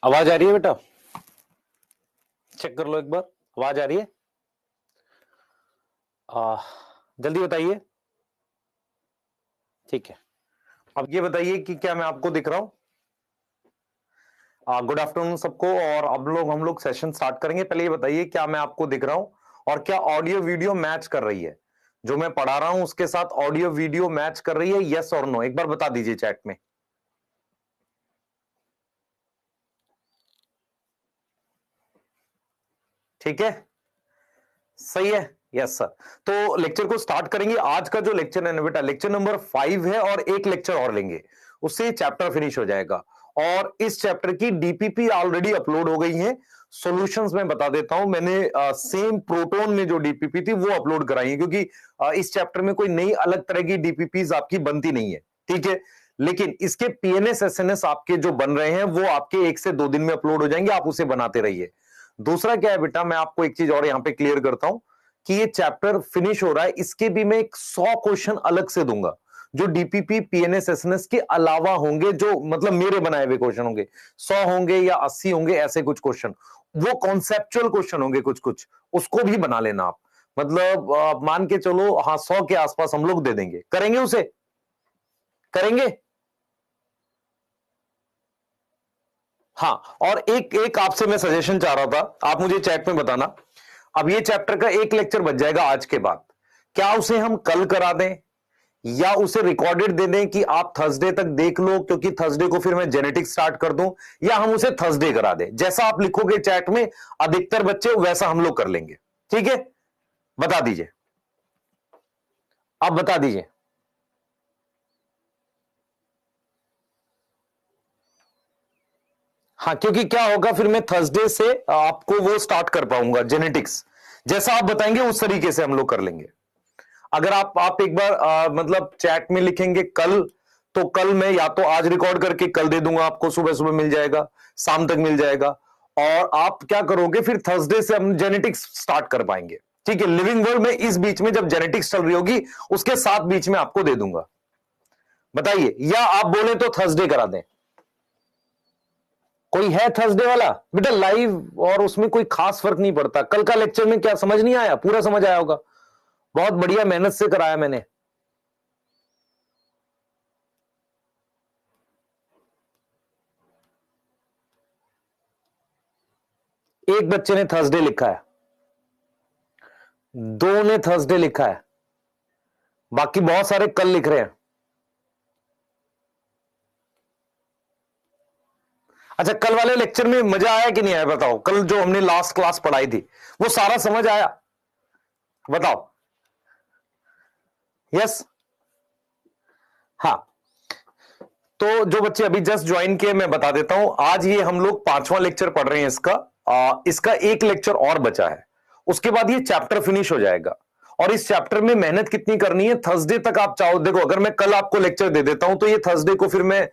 आवाज आ रही है बेटा? चेक कर लो एक बार, आवाज आ रही है? जल्दी बताइए। ठीक है, अब ये बताइए कि क्या मैं आपको दिख रहा हूं? गुड आफ्टरनून सबको। और अब हम लोग सेशन स्टार्ट करेंगे। पहले ये बताइए क्या मैं आपको दिख रहा हूं और क्या ऑडियो वीडियो मैच कर रही है? जो मैं पढ़ा रहा हूं उसके साथ ऑडियो वीडियो मैच कर रही है, यस और नो? एक बार बता दीजिए चैट में। ठीक है, सही है, यस सर। तो लेक्चर को स्टार्ट करेंगे। आज का जो लेक्चर है ना बेटा, लेक्चर नंबर 5 है और एक लेक्चर और लेंगे, उससे चैप्टर फिनिश हो जाएगा। और इस चैप्टर की डीपीपी ऑलरेडी अपलोड हो गई है। सॉल्यूशंस में बता देता हूं, मैंने सेम प्रोटोन में जो डीपीपी थी वो अपलोड कराई है, क्योंकि इस चैप्टर में कोई नई अलग तरह की डीपीपीज आपकी बनती नहीं है। ठीक है, लेकिन इसके पीएनएस एसएनएस आपके जो बन रहे हैं वो आपके 1 से 2 दिन में अपलोड हो जाएंगे, आप उसे बनाते रहिए। दूसरा क्या है बेटा, मैं आपको एक चीज और यहां पे क्लियर करता हूं कि ये चैप्टर फिनिश हो रहा है, इसके भी मैं एक 100 क्वेश्चन अलग से दूंगा, जो डीपीपी पीएनएस एसएनएस के अलावा होंगे, जो मतलब मेरे बनाए हुए क्वेश्चन होंगे। 100 होंगे या 80 होंगे, ऐसे कुछ क्वेश्चन, वो कॉन्सेप्चुअल क्वेश्चन होंगे कुछ कुछ, उसको भी बना लेना आप। मतलब मान के चलो, हाँ 100 के आसपास हम लोग दे देंगे, करेंगे उसे, करेंगे। हाँ, और एक एक आपसे मैं सजेशन चाह रहा था, आप मुझे चैट में बताना। अब ये चैप्टर का एक लेक्चर बच जाएगा आज के बाद, क्या उसे हम कल करा दें या उसे रिकॉर्डेड दे दें कि आप थर्सडे तक देख लो, क्योंकि थर्सडे को फिर मैं जेनेटिक्स स्टार्ट कर दूं, या हम उसे थर्सडे करा दें? जैसा आप लिखोगे चैट में, अधिकतर बच्चे वैसा हम लोग कर लेंगे। ठीक है, बता दीजिए, आप बता दीजिए। हाँ, क्योंकि क्या होगा फिर मैं थर्सडे से आपको वो स्टार्ट कर पाऊंगा जेनेटिक्स, जैसा आप बताएंगे उस तरीके से हम लोग कर लेंगे। अगर आप एक बार मतलब चैट में लिखेंगे कल, तो कल मैं या तो आज रिकॉर्ड करके कल दे दूंगा आपको, सुबह सुबह मिल जाएगा, शाम तक मिल जाएगा। और आप क्या करोगे फिर थर्सडे से हम जेनेटिक्स स्टार्ट कर पाएंगे। ठीक है, लिविंग वर्ल्ड में इस बीच में जब जेनेटिक्स चल रही होगी उसके साथ बीच में आपको दे दूंगा। बताइए, या आप बोले तो थर्सडे करा दें? कोई है थर्सडे वाला? बेटा लाइव और उसमें कोई खास फर्क नहीं पड़ता। कल का लेक्चर में क्या समझ नहीं आया? पूरा समझ आया होगा, बहुत बढ़िया मेहनत से कराया मैंने। एक बच्चे ने थर्सडे लिखा है, दो ने थर्सडे लिखा है, बाकी बहुत सारे कल लिख रहे हैं। अच्छा, कल वाले लेक्चर में मजा आया कि नहीं आया बताओ? कल जो हमने लास्ट क्लास पढ़ाई थी वो सारा समझ आया? बताओ। यस, हाँ। तो जो बच्चे अभी जस्ट ज्वाइन किए, मैं बता देता हूं, आज ये हम लोग 5वां लेक्चर पढ़ रहे हैं इसका। इसका एक लेक्चर और बचा है, उसके बाद ये चैप्टर फिनिश हो जाएगा। और इस चैप्टर में मेहनत कितनी करनी है, थर्सडे तक आप चाहो, देखो अगर मैं कल आपको लेक्चर दे देता हूं तो ये थर्सडे को फिर मैं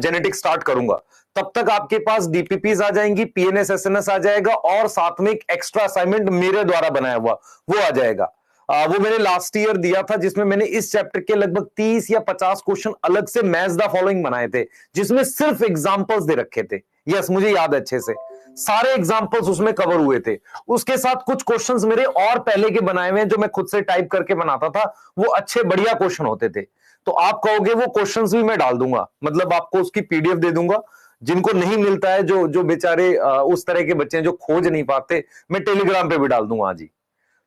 जेनेटिक्स स्टार्ट करूंगा, तब तक आपके पास डीपीपीज आ जाएंगी, पीएनएस एसएनएस आ जाएगा, और साथ में एक एक्स्ट्रा असाइनमेंट मेरे द्वारा बनाया हुआ वो आ जाएगा। वो मैंने लास्ट ईयर दिया था, जिसमें मैंने इस चैप्टर के लगभग 30 या 50 क्वेश्चन अलग से मैच द फॉलोइंग बनाए थे, जिसमें सिर्फ एग्जांपल्स दे रखे थे। यस, मुझे याद है अच्छे से, सारे एग्जांपल्स उसमें कवर हुए थे। उसके साथ कुछ क्वेश्चंस मेरे और पहले के बनाए हुए हैं, जो मैं खुद से टाइप करके बनाता था, वो अच्छे बढ़िया क्वेश्चन होते थे। तो आप कहोगे वो क्वेश्चंस भी मैं डाल दूंगा, मतलब आपको उसकी पीडीएफ दे दूंगा। जिनको नहीं मिलता है, जो जो बेचारे उस तरह के बच्चे हैं जो खोज नहीं पाते, मैं टेलीग्राम पे भी डाल दूंगा आज ही।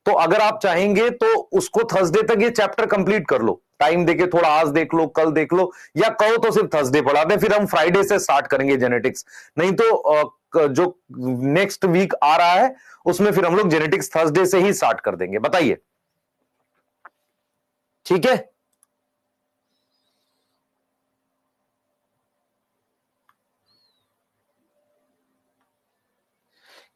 तो अगर आप चाहेंगे तो उसको थर्सडे तक ये चैप्टर कंप्लीट कर लो, टाइम देके, थोड़ा आज देख लो, कल देख लो, या कहो तो सिर्फ थर्सडे पढ़ा दें, फिर हम फ्राइडे से स्टार्ट करेंगे जेनेटिक्स। नहीं तो जो नेक्स्ट वीक आ रहा है उसमें फिर हम लोग जेनेटिक्स थर्सडे से ही स्टार्ट कर देंगे। बताइए, ठीक है?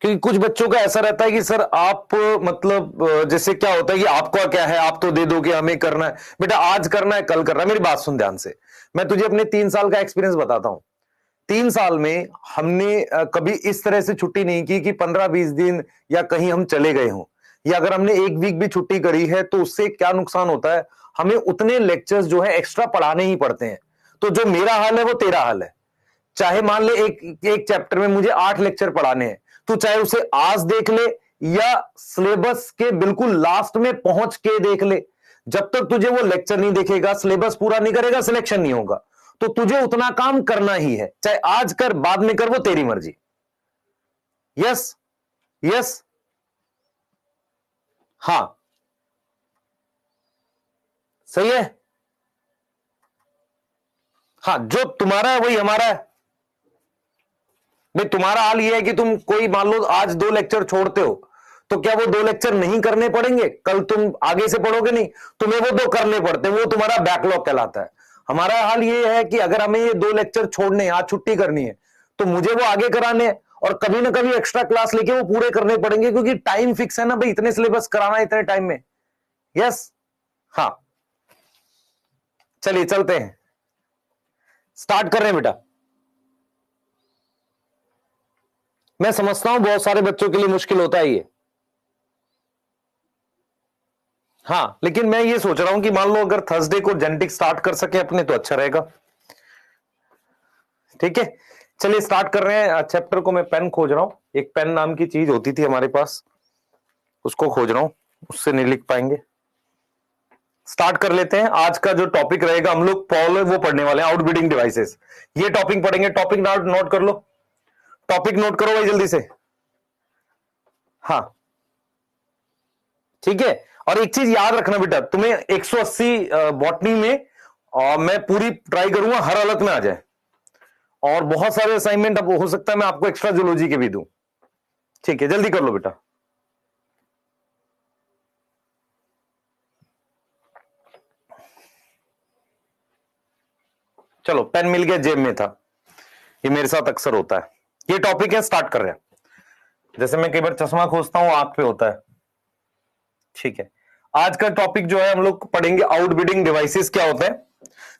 क्योंकि कुछ बच्चों का ऐसा रहता है कि सर आप मतलब जैसे क्या होता है कि आपका क्या है, आप तो दे दोगे, हमें करना है। बेटा आज करना है, कल करना है। मेरी बात सुन ध्यान से, मैं तुझे अपने 3 साल का एक्सपीरियंस बताता हूं। 3 साल में हमने कभी इस तरह से छुट्टी नहीं की कि 15-20 दिन या कहीं हम चले गए हों, या अगर हमने एक वीक भी छुट्टी करी है तो उससे क्या नुकसान होता है, हमें उतने लेक्चर्स जो है एक्स्ट्रा पढ़ाने ही पड़ते हैं। तो जो मेरा हाल है वो तेरा हाल है। चाहे मान ले एक चैप्टर में मुझे 8 लेक्चर पढ़ाने हैं, तो चाहे उसे आज देख ले या सिलेबस के बिल्कुल लास्ट में पहुंच के देख ले, जब तक तुझे वो लेक्चर नहीं देखेगा, सिलेबस पूरा नहीं करेगा, सिलेक्शन नहीं होगा। तो तुझे उतना काम करना ही है, चाहे आज कर बाद में कर, वो तेरी मर्जी। यस यस हां सही है। हाँ, जो तुम्हारा है वही हमारा है भाई। तुम्हारा हाल यह है कि तुम कोई मान लो आज 2 लेक्चर छोड़ते हो, तो क्या वो 2 लेक्चर नहीं करने पड़ेंगे? कल तुम आगे से पढ़ोगे नहीं, तुम्हें वो 2 करने पड़ते हैं, वो तुम्हारा बैकलॉग कहलाता है। हमारा हाल ये है कि अगर हमें ये 2 लेक्चर छोड़ने हैं, आज छुट्टी करनी है, तो मुझे वो आगे कराने हैं और कभी ना कभी एक्स्ट्रा क्लास लेके वो पूरे करने पड़ेंगे, क्योंकि टाइम फिक्स है ना भाई, इतने सिलेबस कराना है इतने टाइम में। यस हाँ, चलिए चलते हैं, स्टार्ट कर रहे हैं बेटा। मैं समझता हूं बहुत सारे बच्चों के लिए मुश्किल होता है ये। हाँ, लेकिन मैं ये सोच रहा हूं कि मान लो अगर थर्सडे को जेनेटिक्स स्टार्ट कर सके अपने, तो अच्छा रहेगा। ठीक है, चलिए स्टार्ट कर रहे हैं चैप्टर को। मैं पेन खोज रहा हूं, एक पेन नाम की चीज होती थी हमारे पास, उसको खोज रहा हूं, उससे नहीं लिख पाएंगे। स्टार्ट कर लेते हैं। आज का जो टॉपिक रहेगा, हम लोग वो पढ़ने वाले हैं, आउटबिडिंग डिवाइसेस। ये टॉपिक पढ़ेंगे। टॉपिक नोट कर लो, टॉपिक नोट करो भाई जल्दी से। हाँ ठीक है, और एक चीज याद रखना बेटा, तुम्हें 180 बॉटनी में मैं पूरी ट्राई करूंगा हर हालत में आ जाए, और बहुत सारे असाइनमेंट अब हो सकता है मैं आपको एक्स्ट्रा जूलॉजी के भी दूं। ठीक है, जल्दी कर लो बेटा। चलो, पेन मिल गया, जेब में था, ये मेरे साथ अक्सर होता है। ये टॉपिक है, स्टार्ट कर रहे हैं। जैसे मैं कई बार चश्मा खोजता हूं, आंख पे होता है। ठीक है, आज का टॉपिक जो है हम लोग पढ़ेंगे आउटबिडिंग डिवाइसेस क्या होते हैं।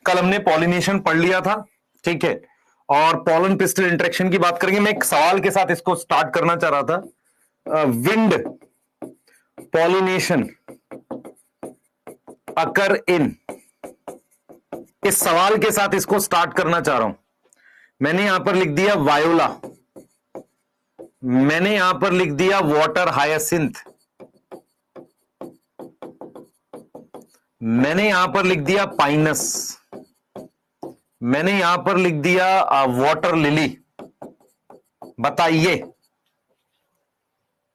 कल हमने पॉलिनेशन पढ़ लिया था, ठीक है, और पॉलन पिस्टल इंटरेक्शन की बात करेंगे। मैं एक सवाल के साथ इसको स्टार्ट करना चाह रहा था। विंड पॉलिनेशन अकर इन, इस सवाल के साथ इसको स्टार्ट करना चाह रहा हूं। मैंने यहां पर लिख दिया वायोला, मैंने यहां पर लिख दिया वाटर हायासिंथ, मैंने यहां पर लिख दिया पाइनस, मैंने यहां पर लिख दिया वाटर लिली। बताइए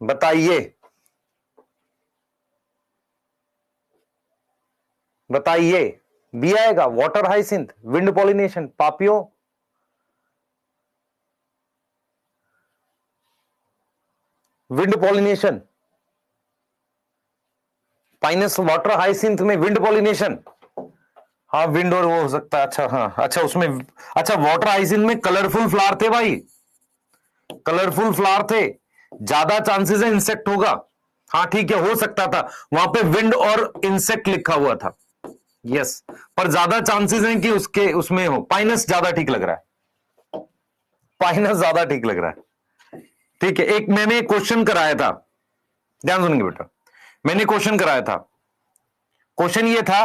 बताइए बताइए, बी आएगा, वाटर हाइसिंथ, विंड पॉलिनेशन, पापियो, wind pollination, Pinus, water hyacinth में विंड पॉलिनेशन। हाँ, विंड और वो हो सकता है। अच्छा हाँ, अच्छा उसमें, अच्छा वाटर हाइसिंथ में कलरफुल फ्लावर थे भाई, कलरफुल फ्लावर थे, ज्यादा चांसेस है इंसेक्ट होगा। हाँ ठीक है, हो सकता था, वहां पे विंड और इंसेक्ट लिखा हुआ था। यस, पर ज्यादा चांसेस हैं कि उसके उसमें हो। पाइनस ज्यादा ठीक लग रहा है, पाइनस ज्यादा ठीक लग रहा है। ठीक है, एक मैंने क्वेश्चन कराया था, ध्यान सुनेंगे बेटा, मैंने क्वेश्चन कराया था। क्वेश्चन ये था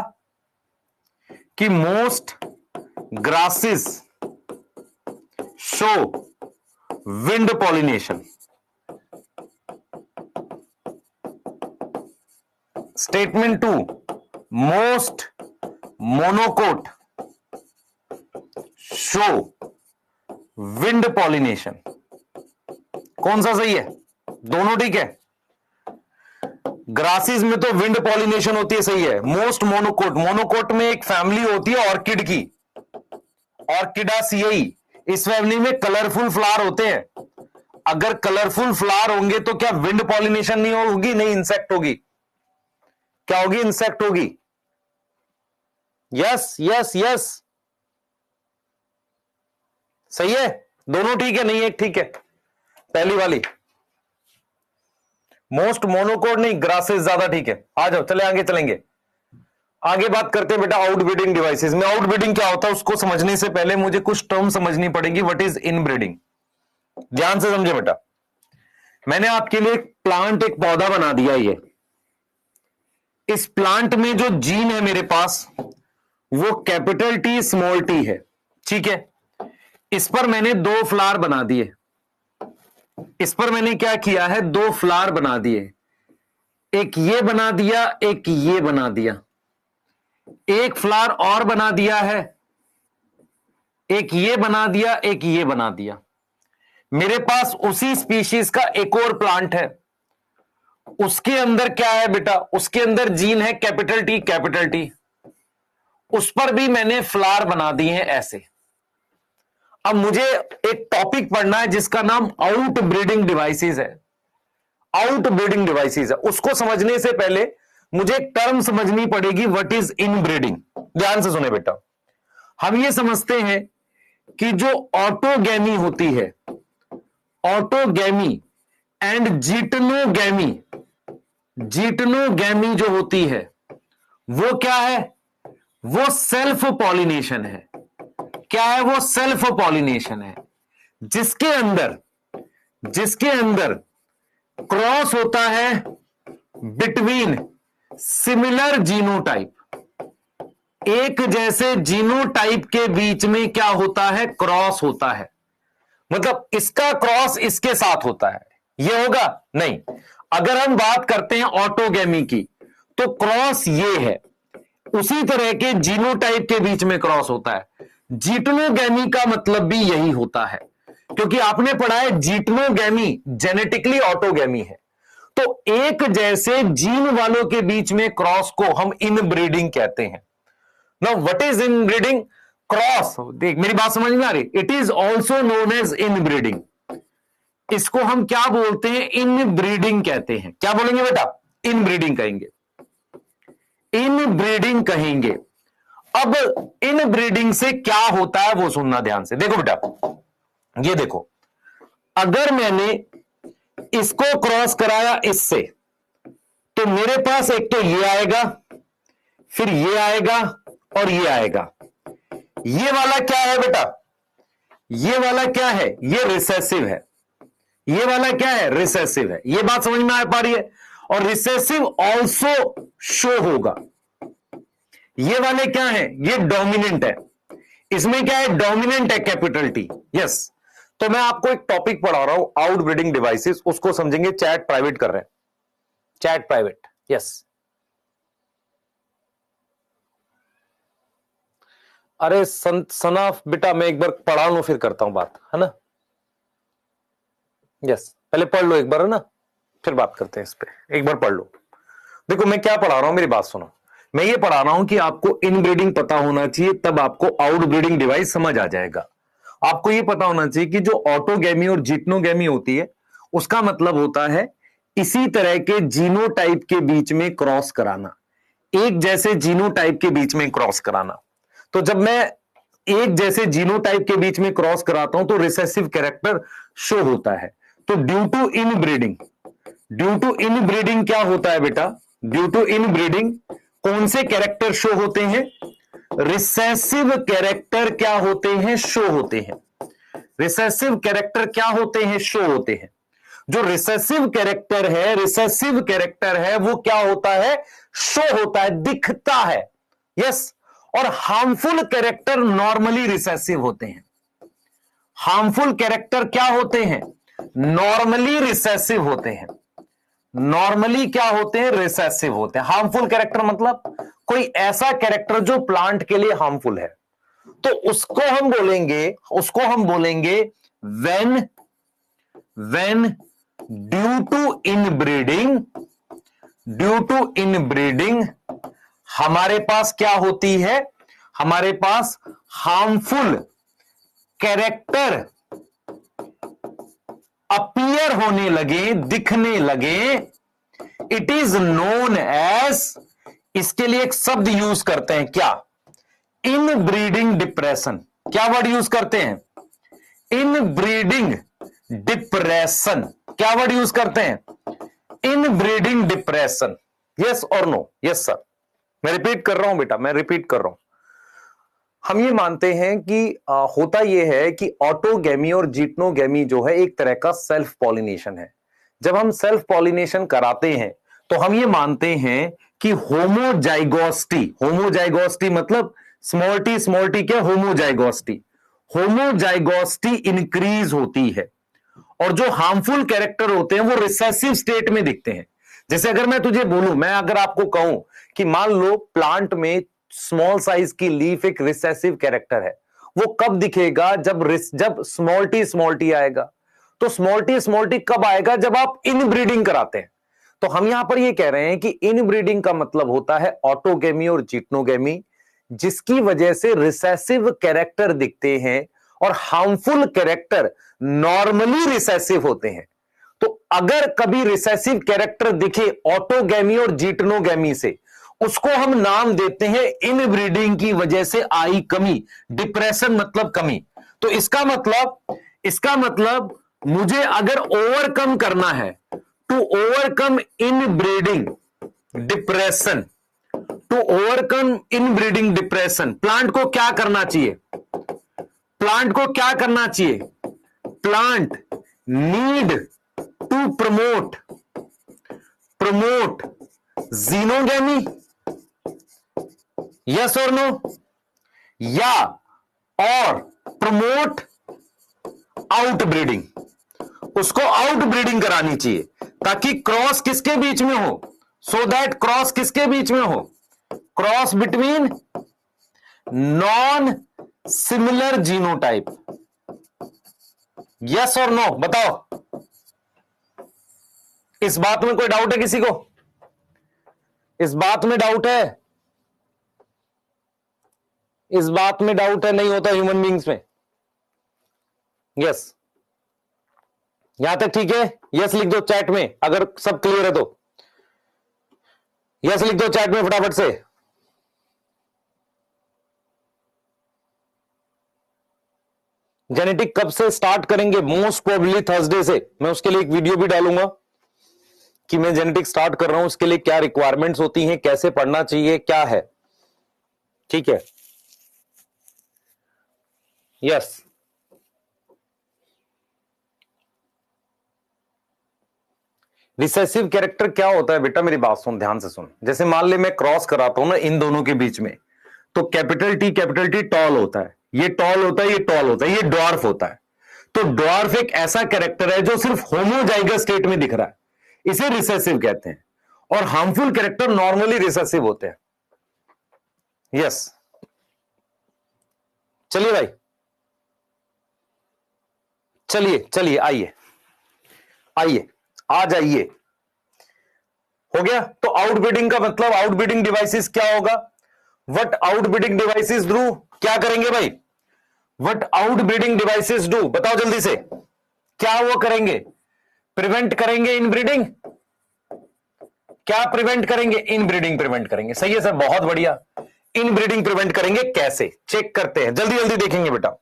कि most grasses show wind pollination. Statement 2, most monocot show wind pollination. कौन सा सही है? दोनों ठीक है। ग्रासेस में तो विंड पॉलिनेशन होती है, सही है। मोस्ट मोनोकोट, मोनोकोट में एक फैमिली होती है ऑर्किड की, ऑर्किडासिएई। इस फैमिली में कलरफुल फ्लावर होते हैं। अगर कलरफुल फ्लावर होंगे तो क्या विंड पॉलिनेशन नहीं होगी? नहीं, इंसेक्ट होगी। क्या होगी? इंसेक्ट होगी। यस यस यस, सही है, दोनों ठीक है। नहीं, एक ठीक है, पहली वाली। मोस्ट मोनोकोट नहीं, ग्रासेस ज्यादा ठीक है। आ जाओ, चले आगे चलेंगे। आगे बात करते हैं बेटा आउटब्रीडिंग डिवाइसेस में। आउटब्रीडिंग क्या होता है उसको समझने से पहले मुझे कुछ टर्म समझनी पड़ेगी। What is inbreeding? ध्यान से समझे बेटा, मैंने आपके लिए एक प्लांट, एक पौधा बना दिया। ये इस प्लांट में जो जीन है मेरे पास, वो कैपिटल टी स्मॉल टी है, ठीक है। इस पर मैंने 2 फ्लावर बना दिए, इस पर मैंने क्या किया है, 2 फ्लावर बना दिए, एक ये बना दिया, एक ये बना दिया, एक फ्लावर और बना दिया है, एक ये बना दिया, एक ये बना दिया। मेरे पास उसी स्पीशीज का एक और प्लांट है, उसके अंदर क्या है बेटा, उसके अंदर जीन है कैपिटल टी कैपिटल टी, उस पर भी मैंने फ्लावर बना दिए हैं ऐसे। अब मुझे एक टॉपिक पढ़ना है जिसका नाम आउट ब्रीडिंग डिवाइसेस है, आउट ब्रीडिंग डिवाइसेस है। उसको समझने से पहले मुझे एक टर्म समझनी पड़ेगी, व्हाट इज इनब्रीडिंग। ध्यान से सुने बेटा, हम ये समझते हैं कि जो ऑटोगैमी होती है, ऑटोगैमी एंड जीटनोगैमी, जीटनोगैमी जो होती है वो क्या है, वो सेल्फ पॉलिनेशन है। क्या है वो, सेल्फ पॉलिनेशन है, जिसके अंदर क्रॉस होता है बिटवीन सिमिलर जीनोटाइप, एक जैसे जीनोटाइप के बीच में क्या होता है, क्रॉस होता है। मतलब इसका क्रॉस इसके साथ होता है, ये होगा नहीं। अगर हम बात करते हैं ऑटोगैमी की तो क्रॉस ये है, उसी तरह के जीनोटाइप के बीच में क्रॉस होता है। जीटनोगैमी का मतलब भी यही होता है, क्योंकि आपने पढ़ा है जीटनोगैमी जेनेटिकली ऑटोगैमी है। तो एक जैसे जीन वालों के बीच में क्रॉस को हम इनब्रीडिंग कहते हैं। Now what is inbreeding, cross. देख मेरी बात समझ में आ रही, it is also known as inbreeding. इसको हम क्या बोलते हैं, इनब्रीडिंग कहते हैं। क्या बोलेंगे बेटा, इनब्रीडिंग कहेंगे, इनब्रीडिंग कहेंगे। अब इनब्रीडिंग से क्या होता है वो सुनना ध्यान से। देखो बेटा, ये देखो, अगर मैंने इसको क्रॉस कराया इससे, तो मेरे पास एक तो ये आएगा, फिर ये आएगा और ये आएगा। ये वाला क्या है बेटा, ये वाला क्या है, ये रिसेसिव है। ये वाला क्या है, रिसेसिव है। ये बात समझ में आ पा रही है। और रिसेसिव ऑल्सो शो होगा। ये वाले क्या है, ये डोमिनेंट है। इसमें क्या है, डोमिनेंट है कैपिटल टी। यस, तो मैं आपको एक टॉपिक पढ़ा रहा हूं, आउट ब्रीडिंग डिवाइसेस, उसको समझेंगे। चैट प्राइवेट कर रहे हैं, चैट प्राइवेट। यस, अरे सना बेटा, मैं एक बार पढ़ा लूं फिर करता हूं बात, है ना। यस, पहले पढ़ लो एक बार, है ना, फिर बात करते हैं इस पे। एक बार पढ़ लो। देखो मैं क्या पढ़ा रहा हूं, मेरी बात सुनो। मैं ये पढ़ा रहा हूं कि आपको इनब्रीडिंग पता होना चाहिए, तब आपको आउट ब्रीडिंग डिवाइस समझ आ जाएगा। आपको ये पता होना चाहिए कि जो ऑटोगैमी और जिटनोगैमी होती है, उसका मतलब होता है इसी तरह के जीनोटाइप के बीच में क्रॉस कराना, एक जैसे जीनोटाइप के बीच में क्रॉस कराना। तो जब मैं एक जैसे जीनोटाइप के बीच में क्रॉस कराता हूं तो रिसेसिव कैरेक्टर शो होता है। तो due to inbreeding, due to inbreeding क्या होता है बेटा, ड्यू टू इनब्रीडिंग कौन से कैरेक्टर शो होते हैं, रिसेसिव कैरेक्टर क्या होते हैं, शो होते हैं। रिसेसिव कैरेक्टर क्या होते हैं, शो होते हैं। जो रिसेसिव कैरेक्टर है, रिसेसिव कैरेक्टर है, वो क्या होता है, शो होता है, दिखता है। यस, और हार्मफुल कैरेक्टर नॉर्मली रिसेसिव होते हैं। हार्मफुल कैरेक्टर क्या होते हैं, नॉर्मली रिसेसिव होते हैं। नॉर्मली क्या होते हैं, रिसेसिव होते हैं। हार्मफुल कैरेक्टर मतलब कोई ऐसा कैरेक्टर जो प्लांट के लिए हार्मफुल है, तो उसको हम बोलेंगे व्हेन ड्यू टू इनब्रीडिंग हमारे पास क्या होती है, हमारे पास हार्मफुल कैरेक्टर अपीयर होने लगे, दिखने लगे। इट इज नोन एज, इसके लिए एक शब्द यूज करते हैं, क्या, इनब्रीडिंग डिप्रेशन। क्या वर्ड यूज करते हैं, इनब्रीडिंग डिप्रेशन। क्या वर्ड यूज करते हैं, इनब्रीडिंग डिप्रेशन। यस और नो, यस सर। मैं रिपीट कर रहा हूं बेटा, मैं रिपीट कर रहा हूं। हम ये मानते हैं कि होता यह है कि ऑटोगैमी और जिटनोगैमी जो है एक तरह का सेल्फ पॉलिनेशन है। जब हम सेल्फ पॉलिनेशन कराते हैं तो हम ये मानते हैं कि होमोजाइगोसिटी, होमोजाइगोसिटी मतलब स्मॉल टी क्या, होमोजाइगोसिटी। होमोजाइगोसिटी इंक्रीज होती है, और जो हार्मफुल कैरेक्टर होते हैं वो रिसेसिव स्टेट में दिखते हैं। जैसे अगर मैं तुझे बोलूं, मैं अगर आपको कहूं कि मान लो प्लांट में स्मॉल साइज की लीफ एक रिसेसिव कैरेक्टर है, वो कब दिखेगा? जब स्मॉल टी आएगा। तो स्मॉल टी कब आएगा? जब आप इनब्रीडिंग कराते हैं। तो हम यहां पर ये कह रहे हैं कि इनब्रीडिंग का मतलब होता है ऑटोगेमी और जिटनोगेमी, जिसकी वजह से रिसेसिव कैरेक्टर दिखते हैं और हार्मफुल कैरेक्टर नॉर्मली रिसेसिव होते हैं। तो अगर कभी रिसेसिव कैरेक्टर दिखे ऑटोगेमी और जिटनोगेमी से, उसको हम नाम देते हैं इनब्रीडिंग की वजह से आई कमी। डिप्रेशन मतलब कमी। तो इसका मतलब मुझे अगर ओवरकम करना है, to overcome inbreeding depression, plant को क्या करना चाहिए? Plant need to promote xenogamy, yes और नो, या और प्रमोट आउटब्रीडिंग। उसको आउटब्रीडिंग करानी चाहिए ताकि क्रॉस किसके बीच में हो? क्रॉस किसके बीच में हो? Cross between non similar genotype. Yes और नो बताओ। इस बात में कोई डाउट है किसी को? इस बात में डाउट है? नहीं होता ह्यूमन बींग्स में। यस, यहां तक ठीक है? यस लिख दो चैट में अगर सब क्लियर है तो। यस लिख दो चैट में फटाफट से। जेनेटिक कब से स्टार्ट करेंगे? मोस्ट प्रोबेबली थर्सडे से। मैं उसके लिए एक वीडियो भी डालूंगा कि मैं जेनेटिक स्टार्ट कर रहा हूं, उसके लिए क्या रिक्वायरमेंट्स होती हैं, कैसे पढ़ना चाहिए, क्या है। ठीक है? यस। रिसेसिव कैरेक्टर क्या होता है बेटा? मेरी बात सुन, ध्यान से सुन। जैसे मान ले मैं क्रॉस कराता हूं ना इन दोनों के बीच में, तो कैपिटल टी टॉल होता है, ये टॉल होता है, ये टॉल होता है, ये ड्वार्फ होता है। तो ड्वार्फ एक ऐसा कैरेक्टर है जो सिर्फ होमोजाइगस स्टेट में दिख रहा है, इसे रिसेसिव कहते हैं। और हार्मफुल कैरेक्टर नॉर्मली रिसेसिव होते हैं। यस, चलिए भाई, चलिए आइए, आ जाइए। हो गया? तो आउटब्रीडिंग का मतलब, आउटब्रीडिंग डिवाइसेस क्या होगा? What outbreeding devices do? क्या करेंगे भाई? What outbreeding devices do? बताओ जल्दी से, क्या वो करेंगे? प्रिवेंट करेंगे इनब्रीडिंग। क्या प्रिवेंट करेंगे? इनब्रीडिंग प्रिवेंट करेंगे। सही है सर, बहुत बढ़िया। इनब्रीडिंग प्रिवेंट करेंगे कैसे? चेक करते हैं, जल्दी जल्दी देखेंगे बेटा।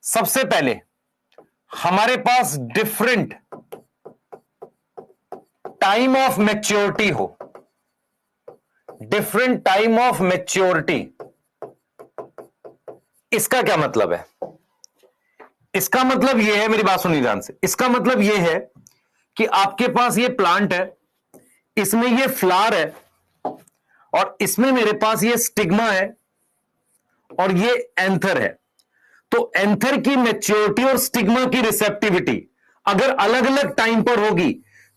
सबसे पहले हमारे पास डिफरेंट टाइम ऑफ मैच्योरिटी हो, डिफरेंट टाइम ऑफ मैच्योरिटी। इसका क्या मतलब है? इसका मतलब यह है, मेरी बात सुनिए ध्यान से, इसका मतलब यह है कि आपके पास ये प्लांट है, इसमें ये फ्लावर है, और इसमें मेरे पास ये स्टिग्मा है, और ये एंथर है। तो एंथर की मैच्योरिटी और स्टिग्मा की रिसेप्टिविटी अगर अलग अलग टाइम पर होगी,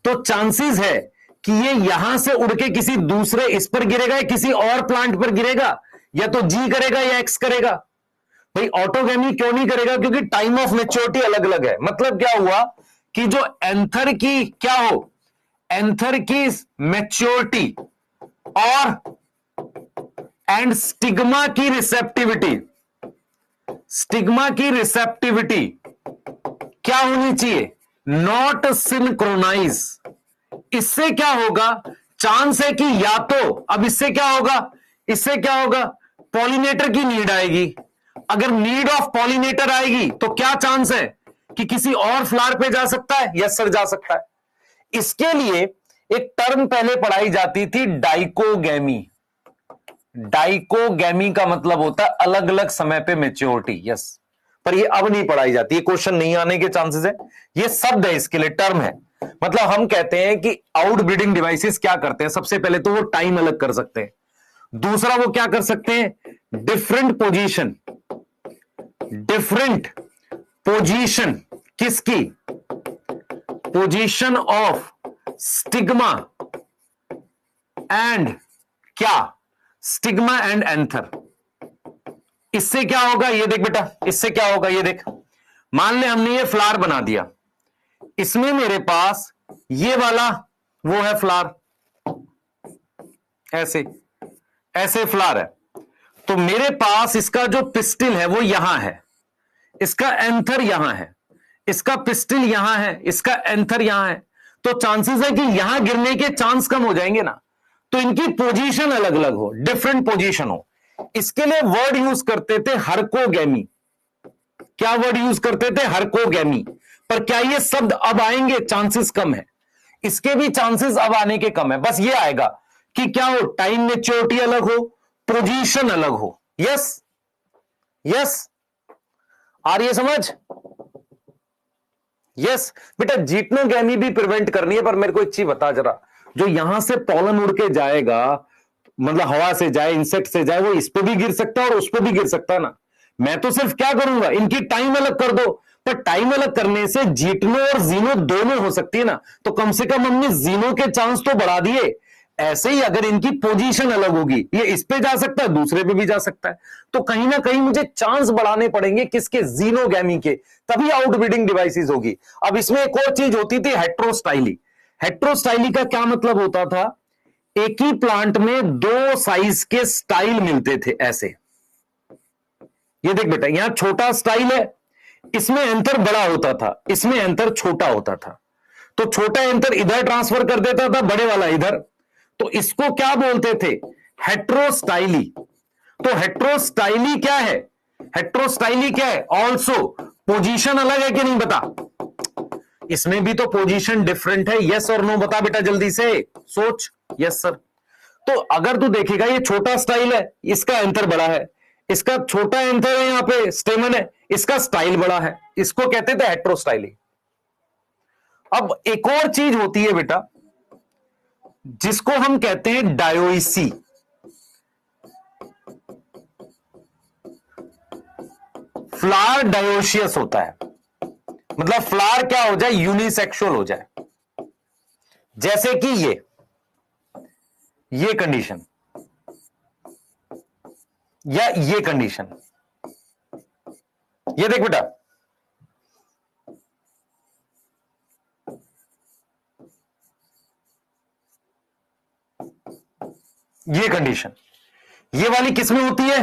तो चांसेस है कि ये यहां से उड़ के किसी दूसरे इस पर गिरेगा, या किसी और प्लांट पर गिरेगा, या तो जी करेगा या एक्स करेगा। भाई ऑटोगेमी क्यों नहीं करेगा? क्योंकि टाइम ऑफ मैच्योरिटी अलग अलग है। मतलब क्या हुआ कि जो एंथर की क्या हो, एंथर की मैच्योरिटी और एंड स्टिग्मा की रिसेप्टिविटी क्या होनी चाहिए? Not synchronize. इससे क्या होगा? चांस है कि या तो, अब इससे क्या होगा? पॉलिनेटर की नीड आएगी। अगर नीड ऑफ पॉलिनेटर आएगी तो क्या चांस है कि किसी और फ्लावर पे जा सकता है? यस सर, जा सकता है। इसके लिए एक टर्म पहले पढ़ाई जाती थी, डाइकोगेमी। डाइकोगेमी का मतलब होता है अलग अलग समय पे मैच्योरिटी। यस, पर ये अब नहीं पढ़ाई जाती, ये क्वेश्चन नहीं आने के चांसेस है। ये शब्द है, इसके लिए टर्म है। मतलब हम कहते हैं कि आउटब्रीडिंग डिवाइसेस क्या करते हैं? सबसे पहले तो वो टाइम अलग कर सकते हैं। दूसरा वो क्या कर सकते हैं? डिफरेंट डिफरेंट पोजीशन, किसकी? पोजीशन ऑफ स्टिग्मा एंड क्या? Stigma and anther. इससे क्या होगा ये देख बेटा, इससे क्या होगा ये देख। मान ले हमने ये फ्लावर बना दिया, इसमें मेरे पास ये वाला वो है फ्लावर, ऐसे ऐसे फ्लावर है, तो मेरे पास इसका जो पिस्टिल है वो यहां है, इसका एंथर यहां है, इसका पिस्टिल यहां है, इसका एंथर यहां है, तो चांसेस है कि यहां गिरने के चांस कम हो जाएंगे ना। तो इनकी पोजीशन अलग अलग हो, डिफरेंट पोजीशन हो। इसके लिए वर्ड यूज करते थे हरकोगैमी। क्या वर्ड यूज करते थे? हरकोगैमी। पर क्या ये शब्द अब आएंगे? चांसेस कम है। इसके भी चांसेस अब आने के कम है। बस ये आएगा कि क्या हो, टाइम मेच्योरिटी अलग हो, पोजीशन अलग हो। यस यस, आ रही है समझ? यस बेटा, जीटनोगैमी भी प्रिवेंट करनी है। पर मेरे को एक चीज बता जरा, जो यहां से पॉलन उड़ के जाएगा, मतलब हवा से जाए, इंसेक्ट से जाए, वो इस पे भी गिर सकता है और उस पे भी गिर सकता है ना। मैं तो सिर्फ क्या करूंगा, इनकी टाइम अलग कर दो। पर टाइम अलग करने से जीटनो और जीनो दोनों हो सकती है ना, तो कम से कम हमने जीनो के चांस तो बढ़ा दिए। ऐसे ही अगर इनकी पोजीशन अलग होगी, ये इस पे जा सकता है, दूसरे पे भी जा सकता है, तो कहीं ना कहीं मुझे चांस बढ़ाने पड़ेंगे किसके? जीनोगैमी के, तभी आउटब्रीडिंग डिवाइसेस होगी। अब इसमें एक और चीज होती थी, हेट्रोस्टाइली। हेट्रोस्टाइली का क्या मतलब होता था? एक ही प्लांट में दो साइज के स्टाइल मिलते थे, ऐसे। ये देख बेटा, यहां छोटा स्टाइल है, इसमें एंथर बड़ा होता था, इसमें एंथर छोटा होता था, तो छोटा एंथर इधर ट्रांसफर कर देता था, बड़े वाला इधर। तो इसको क्या बोलते थे? हेट्रोस्टाइली। तो हेट्रोस्टाइली क्या है? हेट्रोस्टाइली क्या है? ऑल्सो पोजीशन अलग है कि नहीं बता? इसमें भी तो पोजीशन डिफरेंट है। यस और नो बता बेटा, जल्दी से सोच। Yes sir. तो अगर तू देखेगा, ये छोटा स्टाइल है, इसका एंथर बड़ा है, इसका छोटा एंथर है, यहां पे स्टेमन है, इसका स्टाइल बड़ा है, इसको कहते थे हेट्रोस्टाइली। अब एक और चीज होती है बेटा, जिसको हम कहते हैं डायोइसी। फ्लावर डायोशियस होता है, मतलब फ्लावर क्या हो जाए? यूनिसेक्सुअल हो जाए। जैसे कि ये कंडीशन या ये कंडीशन। ये देख बेटा, ये कंडीशन, ये वाली किसमें होती है?